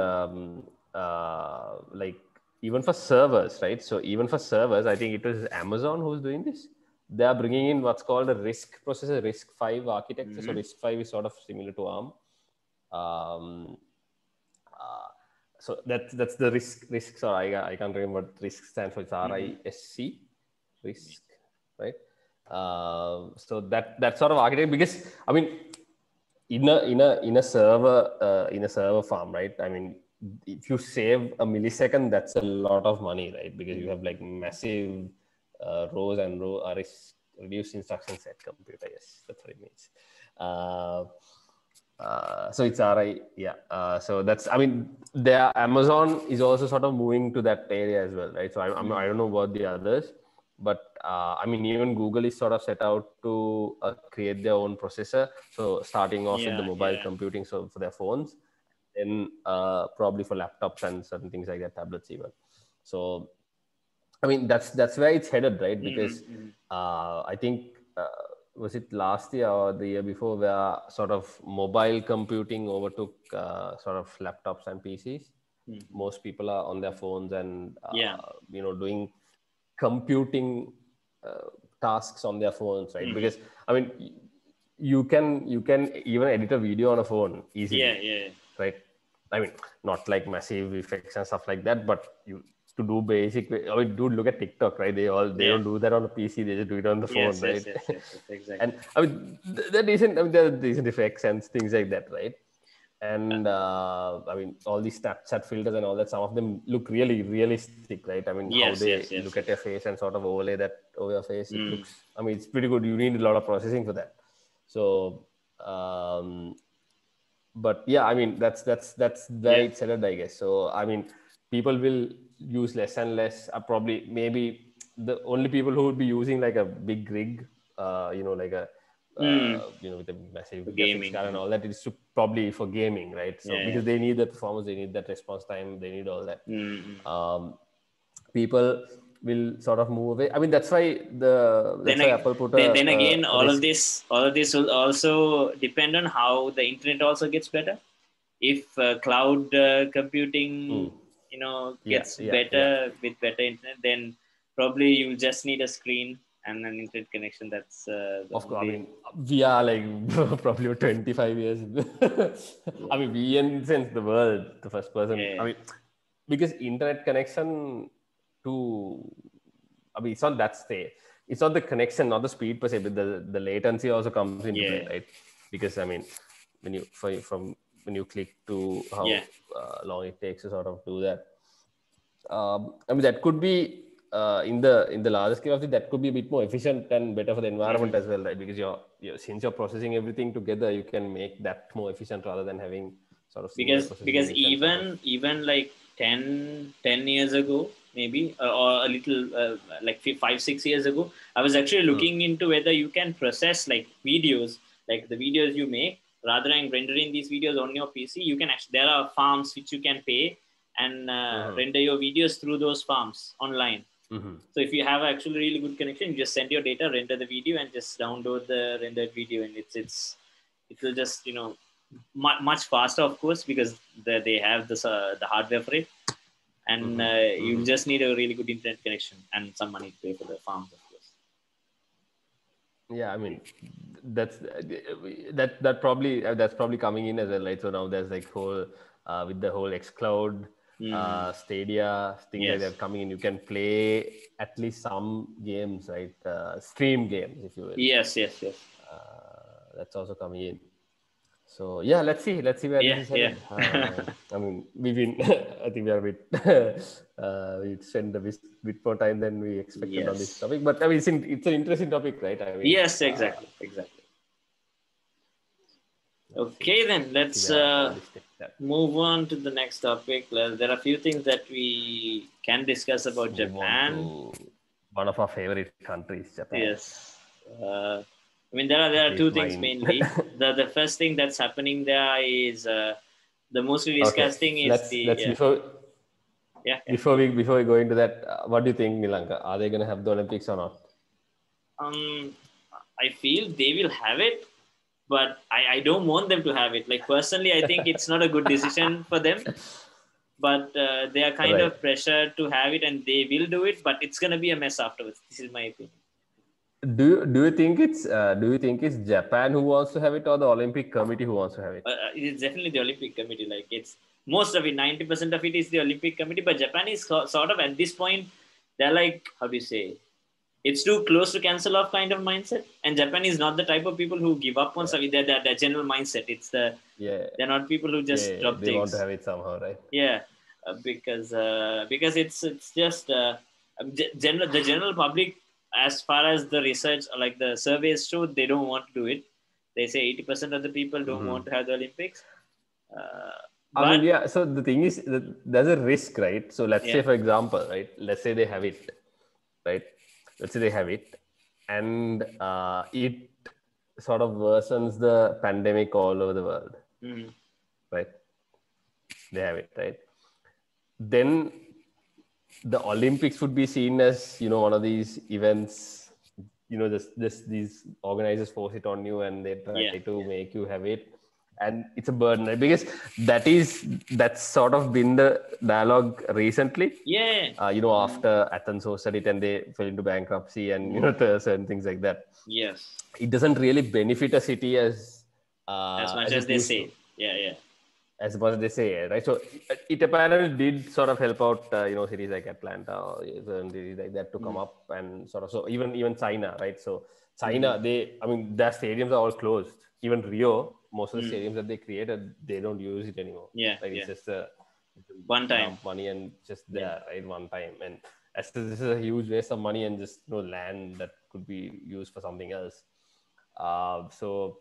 B: like even for servers, right? So even for servers, I think it was Amazon who's doing this. They are bringing in what's called a RISC processor, RISC-V architecture. So
A: Mm-hmm.
B: RISC-V is sort of similar to ARM. Um, uh, so that's the RISC. Sorry, I can't remember what RISC stands for. It's
A: Mm-hmm.
B: RISC, RISC, right? So that sort of architecture, because I mean, in a server farm, right? I mean, if you save a millisecond, that's a lot of money, right? Because you have like massive rows and row reduced instruction set computer. Yes, that's what it means. So it's RI, yeah. So that's, I mean, there Amazon is also sort of moving to that area as well, right? So I don't know about the others, but I mean, even Google is sort of set out to create their own processor. So starting off with the mobile computing, so for their phones, then probably for laptops and certain things like that, tablets even. So I mean, that's where it's headed, right? Because I think was it last year or the year before where sort of mobile computing overtook sort of laptops and PCs. Most people are on their phones and doing computing tasks on their phones, right? Because I mean, you can even edit a video on a phone easily, right? I mean, not like massive effects and stuff like that, but you to do basic. I mean, dude, look at TikTok, right? They don't do that on a PC; they just do it on the phone, right?
A: Exactly.
B: And I mean, they're decent. I mean, there are decent effects and things like that, right? And I mean, all these Snapchat filters and all that. Some of them look really realistic, right? I mean, how they look at your face and sort of overlay that over your face. It looks. I mean, it's pretty good. You need a lot of processing for that. So. But yeah, I mean that's where it's headed, I guess. So I mean, people will use less and less. Probably maybe the only people who would be using like a big rig, like a with a massive graphics card and all that, is to probably for gaming, right? So because they need that performance, they need that response time, they need all that. People will sort of move away. I mean, that's why Apple put a
A: then again, all of
B: risk.
A: this will also depend on how the internet also gets better. If cloud computing, gets better with better internet, then probably you'll just need a screen and an internet connection. That's
B: of course. I mean, we are like probably 25 years. I mean, we in sense the world, the first person. I mean, because internet connection to, I mean, it's not that state. It's not the connection, not the speed per se, but the latency also comes into play, right? Because I mean, when you click to how long it takes to sort of do that. I mean, that could be in the larger scale of it, that could be a bit more efficient and better for the environment as well, right? Because since you're processing everything together, you can make that more efficient rather than having sort of single processing
A: because
B: units and sort of.
A: even like 10 years ago maybe, or a little like 5-6 years ago, I was actually looking into whether you can process like videos, like the videos you make, rather than rendering these videos on your PC. You can actually, there are farms which you can pay and render your videos through those farms online. So if you have actually really good connection, you just send your data, render the video, and just download the rendered video, and it will just much faster, of course, because they have this the hardware for it, and you just need a really good internet connection and some money to pay for the farms, of course.
B: Yeah, I mean, that's probably coming in as well, right? So now there's like whole with the whole xCloud, Stadia, things like that coming in. You can play at least some games, right? Stream games, if you will.
A: Yes.
B: That's also coming in. So yeah, let's see where this is headed. I mean, we've been, I think we are a bit, we spent a bit more time than we expected on this topic, but I mean, it's an interesting topic, right? I mean,
A: yes, exactly. Okay, then let's move on to the next topic. There are a few things that we can discuss about Japan.
B: One of our favorite countries, Japan.
A: Yes. I mean, there are two things mainly. The first thing that's happening there is the mostly disgusting is
B: Before we go into that, what do you think, Nilanka? Are they going to have the Olympics or not?
A: I feel they will have it, but I don't want them to have it. Like personally, I think it's not a good decision for them. But they are kind of pressured to have it, and they will do it. But it's going to be a mess afterwards. This is my opinion.
B: Do you think it's Japan who wants to have it, or the Olympic Committee who wants to have it?
A: It's definitely the Olympic Committee. Like it's most of it, 90% of it is the Olympic Committee. But Japan is sort of at this point, they're like, how do you say? It's too close to cancel off kind of mindset. And Japan is not the type of people who give up on something. Their general mindset. It's they're not people who just drop things.
B: They want to have it somehow, right?
A: Yeah, because it's just the general public as far as the research, like the surveys show, they don't want to do it. They say 80% of the people don't want to have the Olympics.
B: I mean,
A: But
B: yeah. So the thing is, that there's a risk, right? So let's say,
A: yeah,
B: for example, right? Let's say they have it, right? Let's say they have it, and it sort of worsens the pandemic all over the world,
A: mm,
B: right? They have it, right? Then the Olympics would be seen as, one of these events. These organizers force it on you, and they try
A: yeah,
B: to
A: yeah,
B: make you have it, and it's a burden, right? Because that's sort of been the dialogue recently.
A: yeah. Mm,
B: After Athens hosted it and they fell into bankruptcy, and
A: mm,
B: certain things like that.
A: yes,
B: It doesn't really benefit a city
A: as much
B: as
A: as
B: it
A: they
B: used to,
A: say. Yeah, yeah.
B: as much as they say, right? So it apparently did sort of help out, cities like Atlanta or certain cities like that to come
A: Mm,
B: up, and sort of, so even China, right? So
A: mm,
B: China, I mean, their stadiums are all closed. Even Rio, most of the
A: mm,
B: stadiums that they created, they don't use it anymore.
A: yeah,
B: Like
A: yeah.
B: it's just a
A: One time.
B: dump money and just
A: Yeah.
B: there, right? One time, and this is a huge waste of money and just land that could be used for something else. So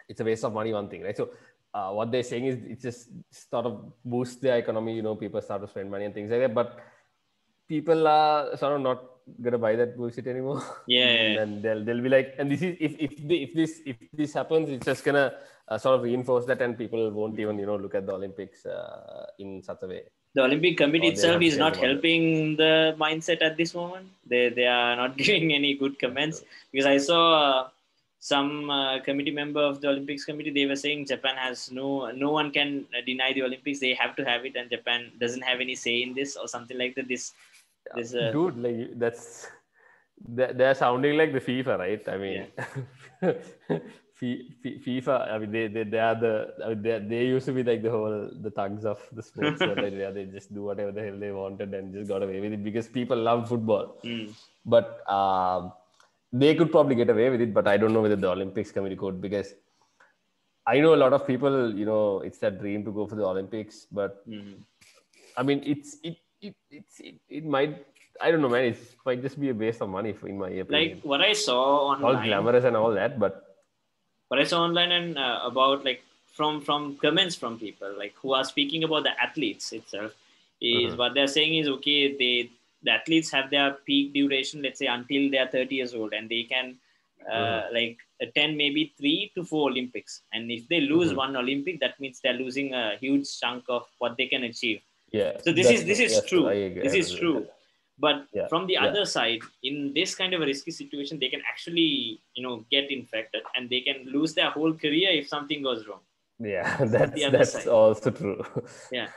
B: it's a waste of money, one thing, right? So what they're saying is it just sort of boosts the economy, people start to spend money and things like that, but people are sort of not gonna buy that bullshit anymore.
A: Yeah.
B: And they'll be like, and this is, if this happens, it's just gonna sort of reinforce that, and people won't even
A: Mm.
B: look at the Olympics in such a way,
A: The Olympic Committee
B: or they'll
A: itself
B: have to
A: is
B: change
A: not
B: about that.
A: helping the mindset at this moment. They are not giving any good
B: That's
A: comments,
B: true.
A: because I saw some committee member of the Olympics committee. They were saying Japan has no one can deny the Olympics. They have to have it, and Japan doesn't have any say in this or something like that. This
B: Dude, like that's they're sounding like the FIFA, right? I
A: yeah.
B: mean, FIFA. I mean, they are the. I mean, they used to be like the thugs of the sports world. Like, they just do whatever the hell they wanted and just got away with it because people love football.
A: Mm.
B: But they could probably get away with it. But I don't know whether the Olympics committee could, because I know a lot of people. It's their dream to go for the Olympics, but
A: Mm.
B: I mean, it might. I don't know, man. It might just be a waste of money, in my
A: Like
B: opinion.
A: what I saw
B: All
A: online,
B: glamorous and all that, but
A: and about like from comments from people like who are speaking about the athletes itself, is
B: Mhm,
A: what they're saying is okay, the athletes have their peak duration, let's say until they're 30 years old, and they can
B: mhm,
A: like attend maybe 3 to 4 Olympics, and if they lose
B: mhm.
A: one Olympic, that means they're losing a huge chunk of what they can achieve.
B: Yeah,
A: So this is
B: that's
A: this
B: true.
A: is
B: That's true. I
A: true.
B: agree. I
A: This is
B: agree with
A: true.
B: that.
A: But
B: Yeah,
A: from the
B: yeah,
A: other side, in this kind of a risky situation, they can actually get infected, and they can lose their whole career if something goes wrong.
B: yeah.
A: This is the other
B: That's
A: side.
B: also true.
A: Yeah.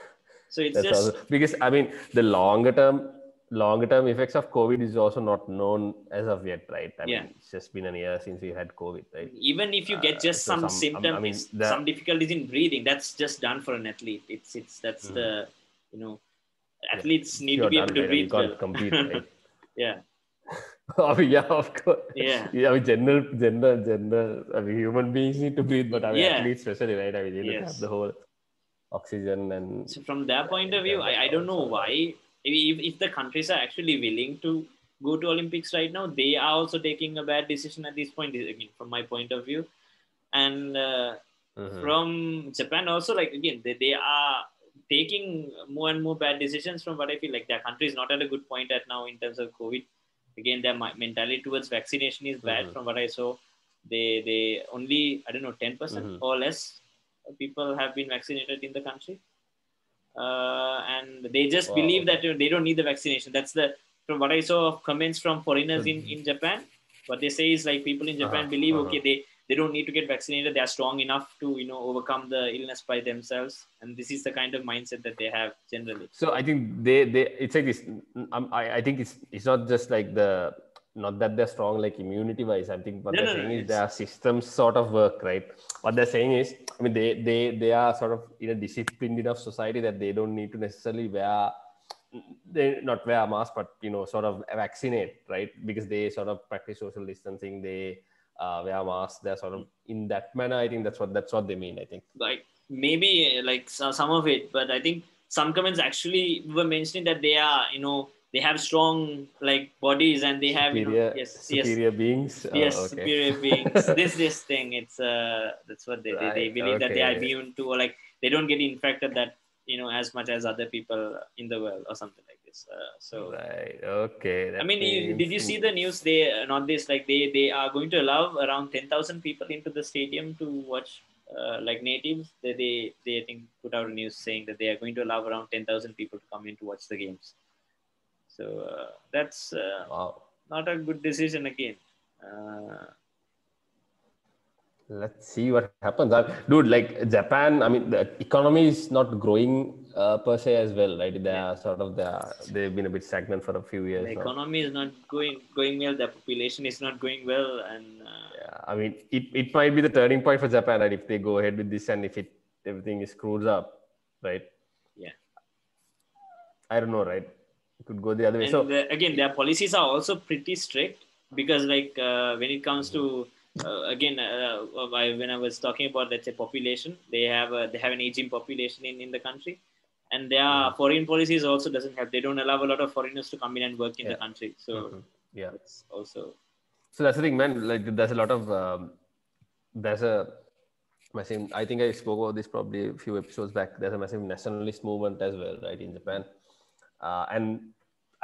A: So it's
B: That's also
A: just
B: because, I mean, the longer term effects of COVID is also not known as of yet, right? I
A: yeah.
B: mean, it's just been a year since we had COVID, right?
A: Even if you get just
B: So
A: some
B: I
A: symptom,
B: mean,
A: is
B: the
A: some difficulties in breathing, that's just done for an athlete. It's that's the you know
B: yeah,
A: athletes need to
B: you're
A: be able
B: done,
A: to
B: right? I mean, you
A: breathe well.
B: can't compete, right?
A: Yeah.
B: Oh yeah, of course.
A: Yeah.
B: Yeah, I mean, general. I mean, human beings need to breathe, but I mean,
A: Yeah.
B: athletes especially, right? I mean, you need to have the
A: Yes.
B: whole oxygen and
A: So from their point of view,
B: that
A: I don't
B: all
A: know
B: sort of
A: why.
B: help.
A: If the countries are actually willing to go to Olympics right now, they are also taking a bad decision at this point. I mean, from my point of view, and
B: Mm-hmm.
A: from Japan also, like again, they are taking more and more bad decisions. From what I feel, like their country is not at a good point at now in terms of COVID. Again, their mentality towards vaccination is bad.
B: Mm-hmm.
A: From what I saw, they only, I don't know, 10%
B: Mm-hmm.
A: or less people have been vaccinated in the country, and they just
B: Wow.
A: believe
B: Okay.
A: that they don't need the vaccination. That's the from what I saw of comments from
B: So.
A: foreigners in Japan. What they say is like people in
B: Uh-huh.
A: Japan believe
B: Uh-huh.
A: okay, they don't need to get vaccinated. They are strong enough to overcome the illness by themselves, and this is the kind of mindset that they have generally.
B: So I think they it's like this. I think it's not just like not that they're strong like immunity wise. I think what
A: No,
B: they're
A: no, no.
B: saying is
A: It's
B: their systems sort of work, right. What they're saying is, I mean, they are sort of in a disciplined enough society that they don't need to necessarily they not wear a mask, but sort of vaccinate, right? Because they sort of practice social distancing. They wear masks. They're sort of in that manner. I think that's what they mean, I think.
A: like maybe like some of it, but I think some comments actually were mentioning that they are they have strong like bodies, and they have, yes, yes,
B: superior beings.
A: yes,
B: Oh, okay.
A: superior beings. This thing, it's that's what they
B: Right.
A: believe, that they are
B: Okay.
A: immune to, or like they don't get infected that, as much as other people in the world, or something like this. So
B: Right. Okay.
A: I
B: That
A: mean, did
B: means
A: you see the news? They not this, like they are going to allow around 10,000 people into the stadium to watch, like natives. They I think put out a news saying that they are going to allow around 10,000 people to come in to watch the games. So that's
B: wow.
A: not a good decision again. Uh,
B: Let's see what happens. Dude, like Japan, I mean, the economy is not growing per se as well, right? They
A: yeah,
B: are sort of they've been a bit stagnant for a few
A: the
B: years now.
A: economy is not going well. The population is not going well, and
B: Yeah, I mean, it might be the turning point for Japan, right? If they go ahead with this and if everything is screws up, right?
A: yeah.
B: I don't know, right? It could go the other way.
A: And
B: So,
A: again, their policies are also pretty strict, because like when it comes
B: mhm,
A: to again, when I was talking about, let's say, population, they have an aging population in the country, and their
B: mhm,
A: foreign policies also doesn't have, they don't allow a lot of foreigners to come in and work in the
B: yeah,
A: country. So
B: yeah.
A: that's also,
B: So that's the thing, man. Like, there's a lot of there's a massive. I think I spoke about this probably a few episodes back. There's a massive nationalist movement as well, right, in Japan, and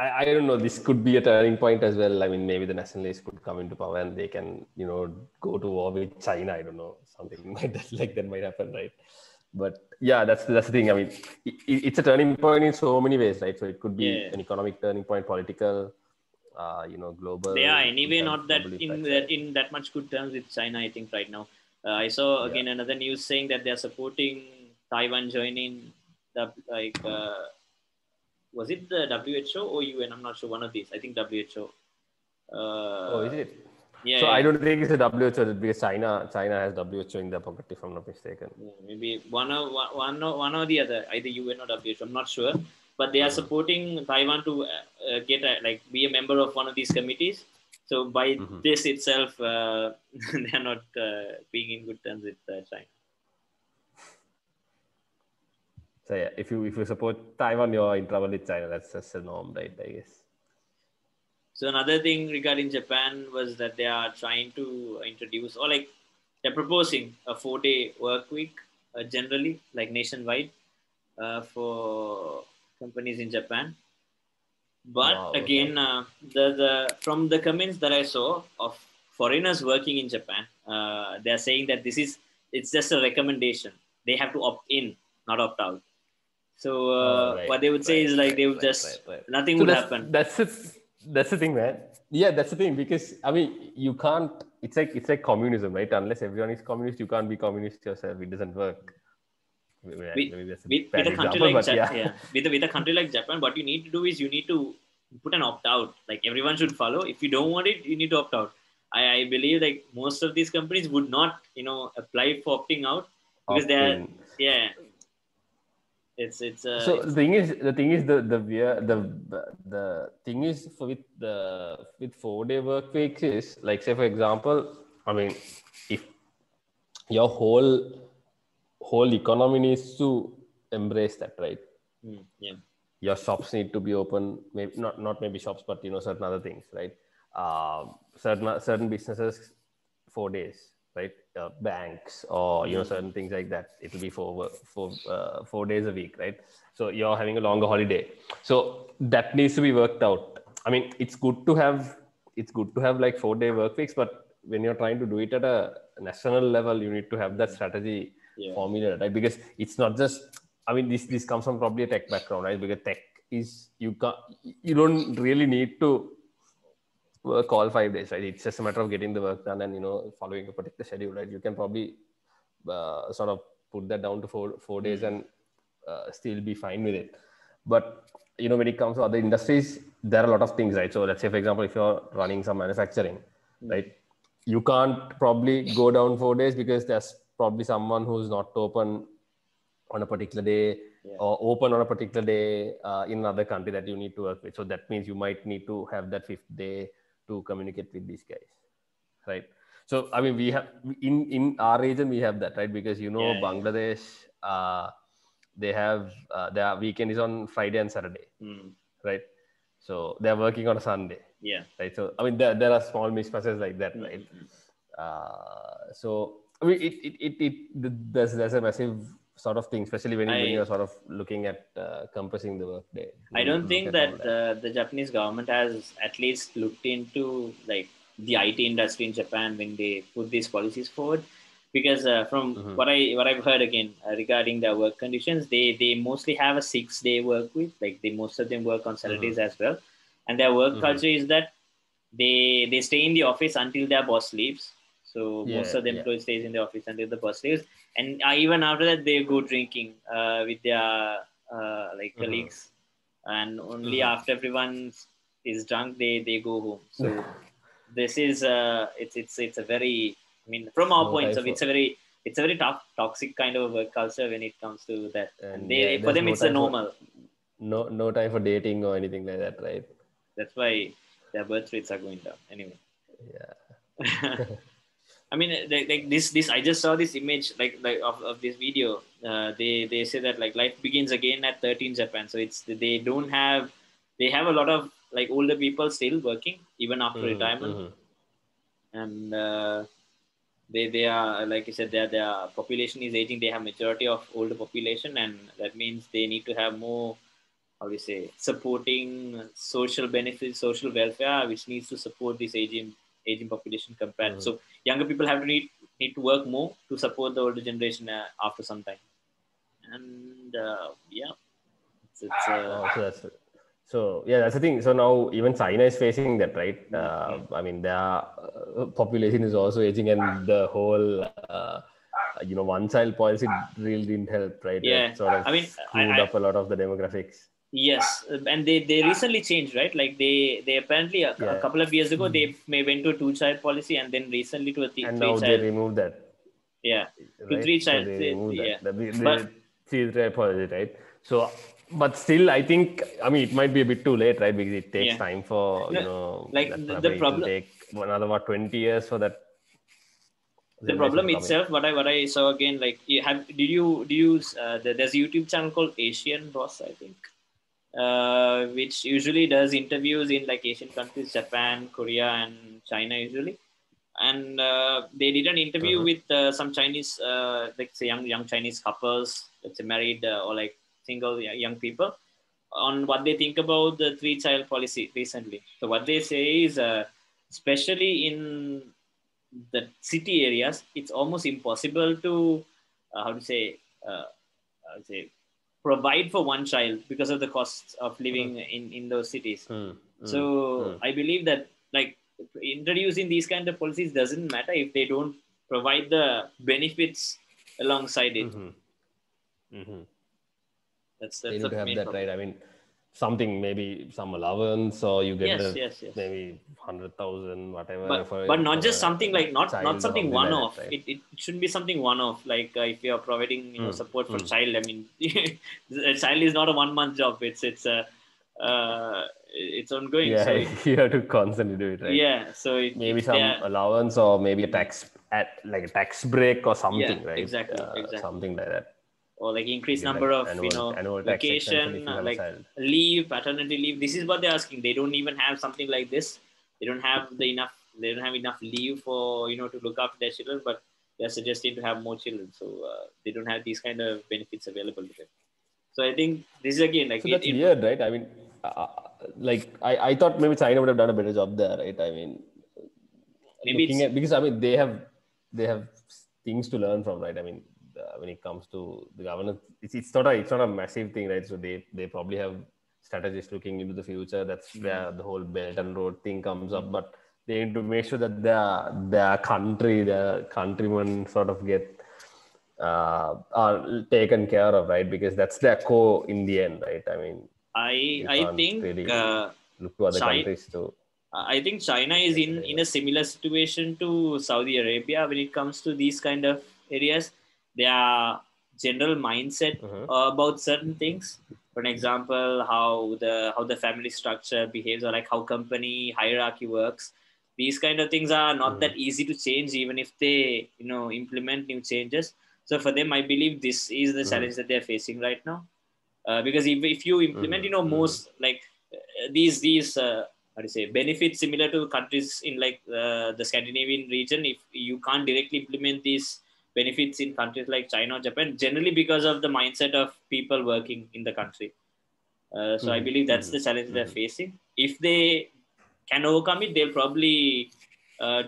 B: I don't know. This could be a turning point as well. I mean, maybe the nationalists could come into power and they can, go to war with China. I don't know. Something like that might happen, right? But yeah, that's the thing. I mean, it's a turning point in so many ways, right? So it could be
A: yeah.
B: an economic turning point, political,
A: They are
B: global. It
A: anyway
B: has
A: not that
B: global
A: in
B: impacts, right?
A: that much good terms with China, I think, right now. I saw
B: Yeah.
A: again another news saying that they are supporting Taiwan joining the, like, was it the WHO or UN? I'm not sure. One of these. I think WHO.
B: Oh,
A: Uh,
B: is it?
A: yeah,
B: So I
A: yeah,
B: don't think it's a WHO because China has WHO in their pocket, if I'm not mistaken.
A: yeah. Maybe one or the other, either UN or WHO. I'm not sure, but they are
B: Mm-hmm.
A: supporting Taiwan to get like be a member of one of these committees. So by
B: Mm-hmm.
A: this itself, they are not being in good terms with China.
B: So yeah, if you support Taiwan, you're in trouble with China. That's a norm, right? I guess.
A: So another thing regarding Japan was that they are trying to introduce, or like they're proposing a 4-day work week, generally, like nationwide, for companies in Japan. But
B: Wow. Okay.
A: again, the from the comments that I saw of foreigners working in Japan, they're saying that it's just a recommendation. They have to opt in, not opt out. So
B: Oh,
A: what
B: right,
A: they would say
B: right,
A: is like
B: right,
A: they would
B: right,
A: just,
B: right, right.
A: nothing
B: So
A: would
B: that's
A: happen.
B: that's it. That's the thing, man. Yeah, that's the thing because I mean, you can't. It's like communism, right? Unless everyone is communist, you can't be communist yourself. It doesn't work.
A: with
B: Maybe that's a
A: with
B: bad
A: a country
B: example,
A: like
B: but yeah.
A: Yeah, with a country like Japan, what you need to do is you need to put an opt out. Like everyone should follow. If you don't want it, you need to opt out. I believe like most of these companies would not apply for opting out, because
B: Opt
A: they're,
B: in.
A: yeah,
B: So
A: it's
B: the thing is the thing is with 4-day work weeks is like, say for example, I mean, if your whole economy needs to embrace that, right?
A: yeah,
B: Your shops need to be open, maybe not maybe shops, but certain other things, right? Certain businesses 4 days, right? Banks or
A: mm,
B: certain things like that, it will be for 4 days a week, right? So you're having a longer holiday, so that needs to be worked out. I mean, it's good to have like 4-day work weeks, but when you're trying to do it at a national level, you need to have that strategy
A: yeah,
B: formulated, right? Because it's not just, I mean, this comes from probably a tech background, right? Because tech is, you don't really need to work all 5 days, right? It's just a matter of getting the work done and following a particular schedule, right? You can probably sort of put that down to four days
A: mm,
B: and still be fine with it. But when it comes to other industries, there are a lot of things, right? So let's say, for example, if you're running some manufacturing, right?
A: mm,
B: You can't probably go down 4 days because there's probably someone who's not open on a particular day,
A: yeah,
B: or open on a particular day in another country that you need to work with. So that means you might need to have that fifth day to communicate with these guys, right? So I mean, we have in our region we have that, right? Because
A: yeah, yeah,
B: Bangladesh, they have their weekend is on Friday and Saturday,
A: mm,
B: right? So they're working on a Sunday,
A: Yeah.
B: right? So I mean, there are small mismatches like that, right?
A: Mm-hmm.
B: So I mean, there's a massive sort of thing, especially when
A: I
B: you're sort of looking at compressing the workday.
A: I
B: You
A: don't
B: look
A: think
B: at all
A: that
B: that.
A: the Japanese government has at least looked into like the IT industry in Japan when they put these policies forward, because from
B: Mm-hmm.
A: what I've heard again regarding their work conditions, they mostly have a 6 day work week. Like they most of them work on
B: Mm-hmm.
A: Saturdays as well, and their work
B: Mm-hmm.
A: culture is that they stay in the office until their boss leaves. So most
B: Yeah,
A: of the
B: yeah.
A: employees stays in the office until the boss leaves, and even after that they go drinking with their like
B: Mm-hmm.
A: colleagues, and only
B: Mm-hmm.
A: after everyone is drunk they go home. So this is it's a very, I mean, from our
B: No
A: points
B: time
A: of
B: for,
A: it's a very tough toxic kind of work culture when it comes to that, and
B: and yeah,
A: they for
B: there's
A: them
B: no
A: it's the
B: time for,
A: normal.
B: no time for dating or anything like that, right?
A: That's why their birth rates are going down anyway.
B: Yeah.
A: I mean, this. I just saw this image, like of this video. They say that like life begins again at 30 in Japan. So it's they don't have, they have a lot of like older people still working even after
B: Mm-hmm.
A: retirement,
B: Mm-hmm.
A: and they are, like you said, their population is aging. They have majority of older population, and that means they need to have more, how do you say, supporting social benefits, social welfare, which needs to support this aging population compared.
B: Mm-hmm.
A: So younger people have to need to work more to support the older generation after some time. And yeah, it's
B: Oh, so yeah, that's the thing. So now even China is facing that, right?
A: mm.
B: I mean, their population is also aging, and the whole one-child policy really didn't help, right? That
A: Yeah.
B: sort of
A: I mean,
B: screwed up a lot of the demographics.
A: yes, and they recently changed, right? Like they apparently a
B: Yeah,
A: couple of years ago they may went to a 2 child policy, and then recently to a
B: and
A: three
B: now they
A: child.
B: removed that,
A: Yeah, to
B: right?
A: three
B: So
A: child.
B: they removed
A: Yeah,
B: that.
A: but
B: The three policy, right? So, but still, I think, I mean, it might be a bit too late, right? Because it takes
A: yeah,
B: time for,
A: no, like
B: that
A: the
B: probably it will
A: problem,
B: take another, what, 20 years for that
A: the
B: generation
A: problem
B: to come in.
A: itself, what I saw again, like you have, do you there's a YouTube channel called Asian Boss, I think, which usually does interviews in like Asian countries, Japan, Korea, and China usually. And they did an interview
B: Mm-hmm.
A: with some Chinese, like say young Chinese couples, let's say married or like single young people, on what they think about the 3 child policy recently. So what they say is, especially in the city areas, it's almost impossible to how to say, how to say, provide for one child because of the costs of living in those cities. So
B: Mm-hmm.
A: I believe that like introducing these kind of policies doesn't matter if they don't provide the benefits alongside it.
B: Mm-hmm. Mm-hmm. They
A: That's
B: need
A: the
B: to have
A: main
B: that,
A: problem.
B: right? I mean, something, maybe some allowance, or you get
A: Yes,
B: a
A: yes, yes.
B: maybe 100,000 whatever
A: But not
B: for
A: just
B: a
A: something like, not
B: child or
A: something
B: something
A: one
B: like that,
A: off.
B: right?
A: It shouldn't be something one off. Like if you are providing
B: Mm,
A: support for
B: mm.
A: child, I mean, a child is not a 1 month job. It's a it's ongoing.
B: Yeah,
A: So
B: you have to constantly do it, right?
A: yeah, so
B: Maybe
A: it's there.
B: some allowance, or maybe a tax, at like a tax break or
A: Yeah,
B: something, right?
A: exactly.
B: Something like that.
A: Or like
B: You
A: increased
B: get
A: number
B: like
A: of
B: annual tax exemption if
A: vacation,
B: you have a
A: like
B: child.
A: leave, paternity leave. This is what they're asking. They don't even have something like this. They don't have the enough. They don't have enough leave for to look after their children, but they're suggesting to have more children. So they don't have these kind of benefits available to them. So I think this is again like
B: So that's weird, right? I mean, like I thought maybe China would have done a better job there, right? I mean,
A: maybe
B: looking
A: it's
B: at, because I mean they have things to learn from, right? I mean, when it comes to the governance, it's not a massive thing, right? So they probably have strategists looking into the future. That's where the whole Belt and Road thing comes up. But they need to make sure that their countrymen sort of get are taken care of, right? Because that's their core in the end, right? I mean, you
A: I
B: can't
A: think
B: really look to other
A: China.
B: countries to
A: I think China is
B: facilitate
A: in
B: that.
A: a similar situation to Saudi Arabia when it comes to these kind of areas. Their general mindset
B: Mm-hmm.
A: about certain things, for an example, how the family structure behaves, or like how company hierarchy works. These kind of things are not
B: Mm-hmm.
A: that easy to change, even if they implement new changes. So for them, I believe this is the
B: Mm-hmm.
A: challenge that they're facing right now. Because if you implement
B: Mm-hmm. Mm-hmm.
A: most like these how do you say, benefits similar to countries in like the Scandinavian region. If you can't directly implement these benefits in countries like China or Japan, generally because of the mindset of people working in the country. So I believe that's the challenge they're facing. If they can overcome it, they'll probably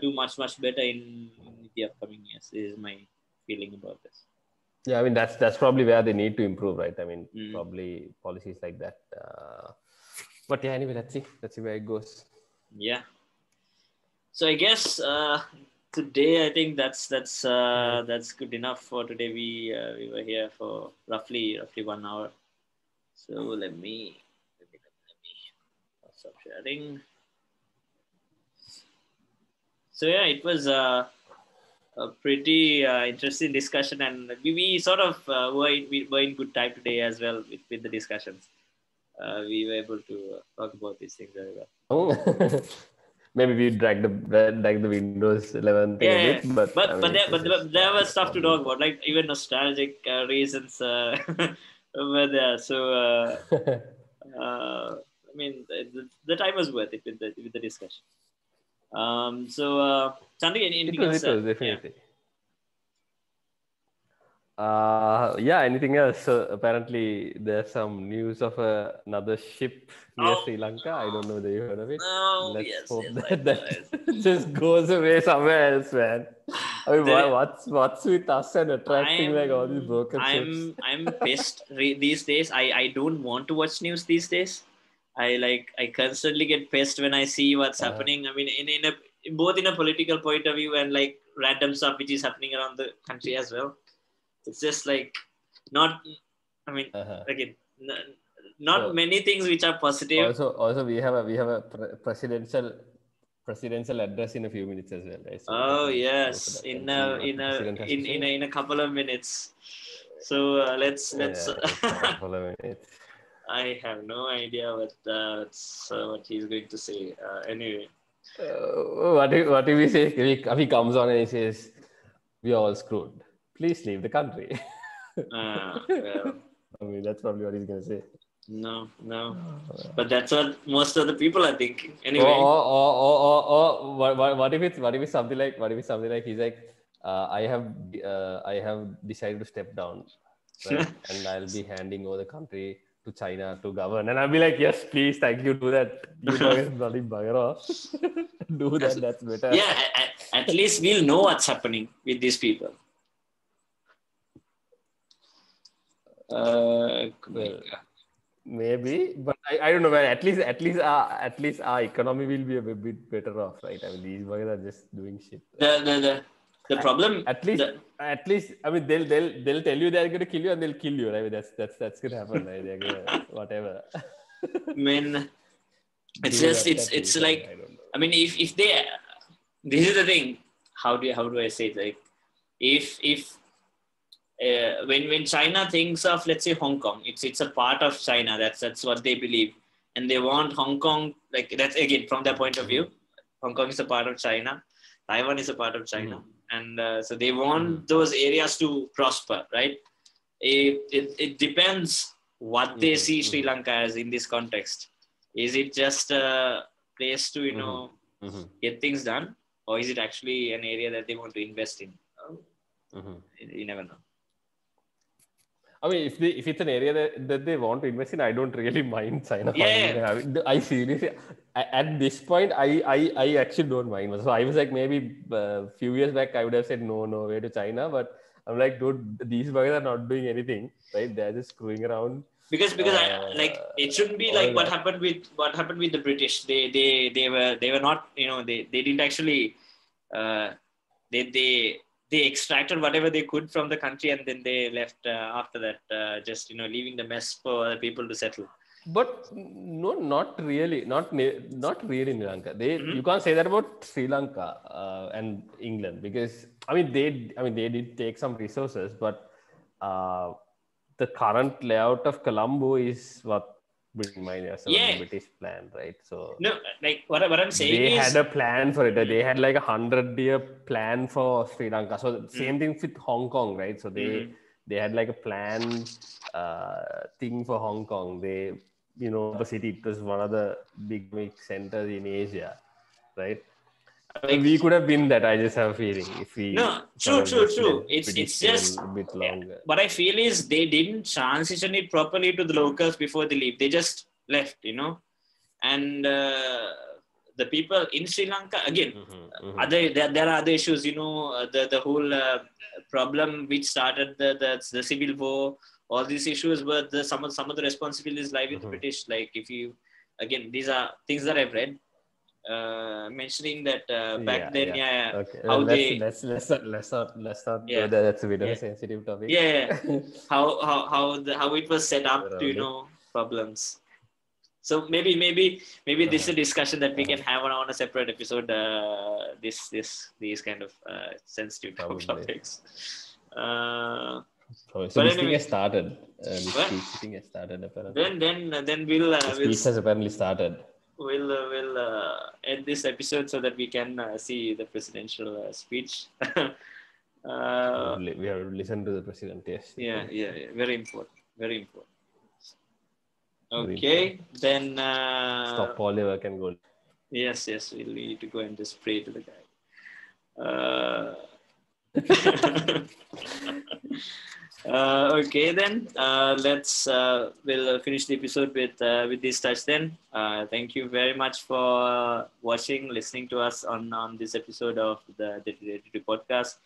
A: do much better in the upcoming years. This is my feeling about this.
B: Yeah, I mean that's probably where they need to improve, right? I mean,
A: Mm.
B: probably policies like that. But yeah, anyway, let's see where it goes.
A: Yeah. So I guess today I think that's good enough for today. We were here for roughly 1 hour. So let me stop sharing. So yeah, it was a pretty interesting discussion, and we sort of were in good time today as well with the discussions. We were able to talk about these things very well.
B: Oh, maybe we drag the Windows 11 thing a
A: Yeah, yeah.
B: bit, but I
A: But
B: mean,
A: there
B: it was
A: but
B: just
A: there was stuff to
B: probably.
A: talk about, like even nostalgic reasons were there. So I mean, the time was worth it with the discussion. So Chandri, anything else?
B: It was
A: Yeah.
B: definitely. Yeah, anything else? So apparently, there's some news of another ship near
A: Oh,
B: Sri Lanka. I don't know whether you heard of it.
A: no,
B: Let's
A: yes,
B: hope
A: yes, I
B: that
A: know.
B: that just goes away somewhere else, man. I mean,
A: There,
B: what's with us and attracting like all these broken ships?
A: I'm pissed these days. I don't want to watch news these days. I constantly get pissed when I see what's
B: Uh-huh.
A: happening. I mean, in a both in a political point of view and like random stuff which is happening around the country as well. It's just like not. I mean,
B: Uh-huh.
A: again, not
B: So
A: many things which are positive.
B: also we have a presidential address in a few minutes as well, right? So we have
A: Oh
B: to go for
A: yes,
B: that and see what the president has to say.
A: in a couple of minutes. So let's.
B: Yeah, in a couple of minutes.
A: I have no idea what he's going to say. Anyway,
B: What if he says, if he comes on and he says, "We are all screwed. Please leave the country."
A: well,
B: I mean, that's probably what he's gonna say.
A: no, but that's what most of the people are thinking.
B: Or
A: Anyway,
B: what if it's something like he's like, I have decided to step down, right? And I'll be handing over the country to China to govern. And I'll be like, yes, please, thank you, do that. You buggers bloody bugger off. Do
A: That's-
B: that, that's better.
A: yeah, at least we'll know what's happening with these people. Oh my
B: Well,
A: God.
B: maybe, but I don't know, man. At least our economy will be a bit better off, right? I mean, these buggers are just doing shit, right?
A: The problem
B: At least,
A: the
B: at least, I mean, they'll tell you they're gonna kill you and they'll kill you, right? I mean, that's gonna happen, right? They're gonna whatever.
A: I mean, it's
B: Do
A: just
B: that at
A: it's
B: least. I mean,
A: like,
B: I don't know.
A: I mean, if they, this is the thing. How do I say it? Like if when China thinks of, let's say, Hong Kong, it's a part of China. That's what they believe, and they want Hong Kong, like that's again from their point of view. Hong Kong is a part of China. Taiwan is a part of China, and so they want those areas to prosper, right? It depends what they see Sri Lanka as in this context. Is it just a place to get things done, or is it actually an area that they want to invest in? You never know.
B: I mean, if it's an area that they want to invest in, I don't really mind China
A: Yeah,
B: funding them. I mean, I seriously, at this point, I actually don't mind. So I was like, maybe a few years back, I would have said no way to China. But I'm like, dude, these guys are not doing anything, right? They're just screwing around.
A: because I, like, it shouldn't be
B: All
A: like
B: that.
A: what happened with the British. They were not, they didn't actually uh, they extracted whatever they could from the country, and then they left after that, just leaving the mess for other people to settle.
B: But no, not really in Sri Lanka. You
A: Mm-hmm.
B: can't say that about Sri Lanka and England, because they did take some resources, but uh, the current layout of Colombo is what Britain mind as was the
A: Yeah,
B: British plan, right? So
A: no, like what I'm saying
B: they had
A: is,
B: a plan for it. They had like 100-year plan for Sri Lanka. So
A: mm,
B: same thing with Hong Kong, right? So
A: mm,
B: they had like a plan thing for Hong Kong. Colombo city, it was one of the big centers in Asia, right?
A: Like,
B: We could have been that. I just have a feeling if
A: no,
B: we
A: true,
B: could have
A: true,
B: just
A: true.
B: let
A: It's
B: British stay
A: just,
B: a bit
A: yeah,
B: longer.
A: what I feel is they didn't transition it properly to the locals before they leave. They just left, and the people in Sri Lanka again. There are other issues, the whole problem which started the civil war. All these issues were some of the responsibilities lie with the British. Like, if you, again, these are things that I've read, mentioning that back then,
B: Okay.
A: how they,
B: Let's not
A: yeah,
B: go there. That's a bit of
A: yeah,
B: a sensitive topic.
A: yeah, how it was set up to problems. So maybe this is a discussion that we can have on a separate episode. These kind of sensitive
B: Probably.
A: topics.
B: So
A: But
B: this thing
A: anyway,
B: has started. This
A: well,
B: speech thing has started apparently.
A: then
B: The speech has apparently started.
A: we'll end this episode so that we can see the presidential speech.
B: We have to listen to the president. Yes.
A: Yeah, very important, very important.
B: Very
A: Okay,
B: important.
A: then
B: Stop all your work and go.
A: yes, we'll need to go and just pray to the guy. Okay, then we'll finish the episode with this touch. Then thank you very much for watching, listening to us on this episode of the TD2D podcast.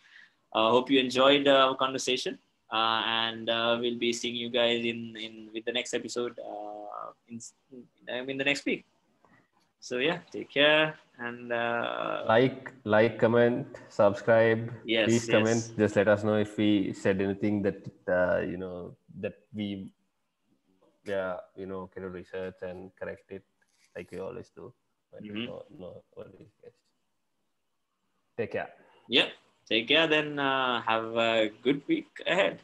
A: Hope you enjoyed our conversation, and we'll be seeing you guys in with the next episode in the next week. So yeah, take care and
B: Like, comment, subscribe.
A: yes,
B: Please comment.
A: yes.
B: Just let us know if we said anything that that we can research and correct it like we always do. But no worries, guys. Take care.
A: Yep. Take care. Then have a good week ahead.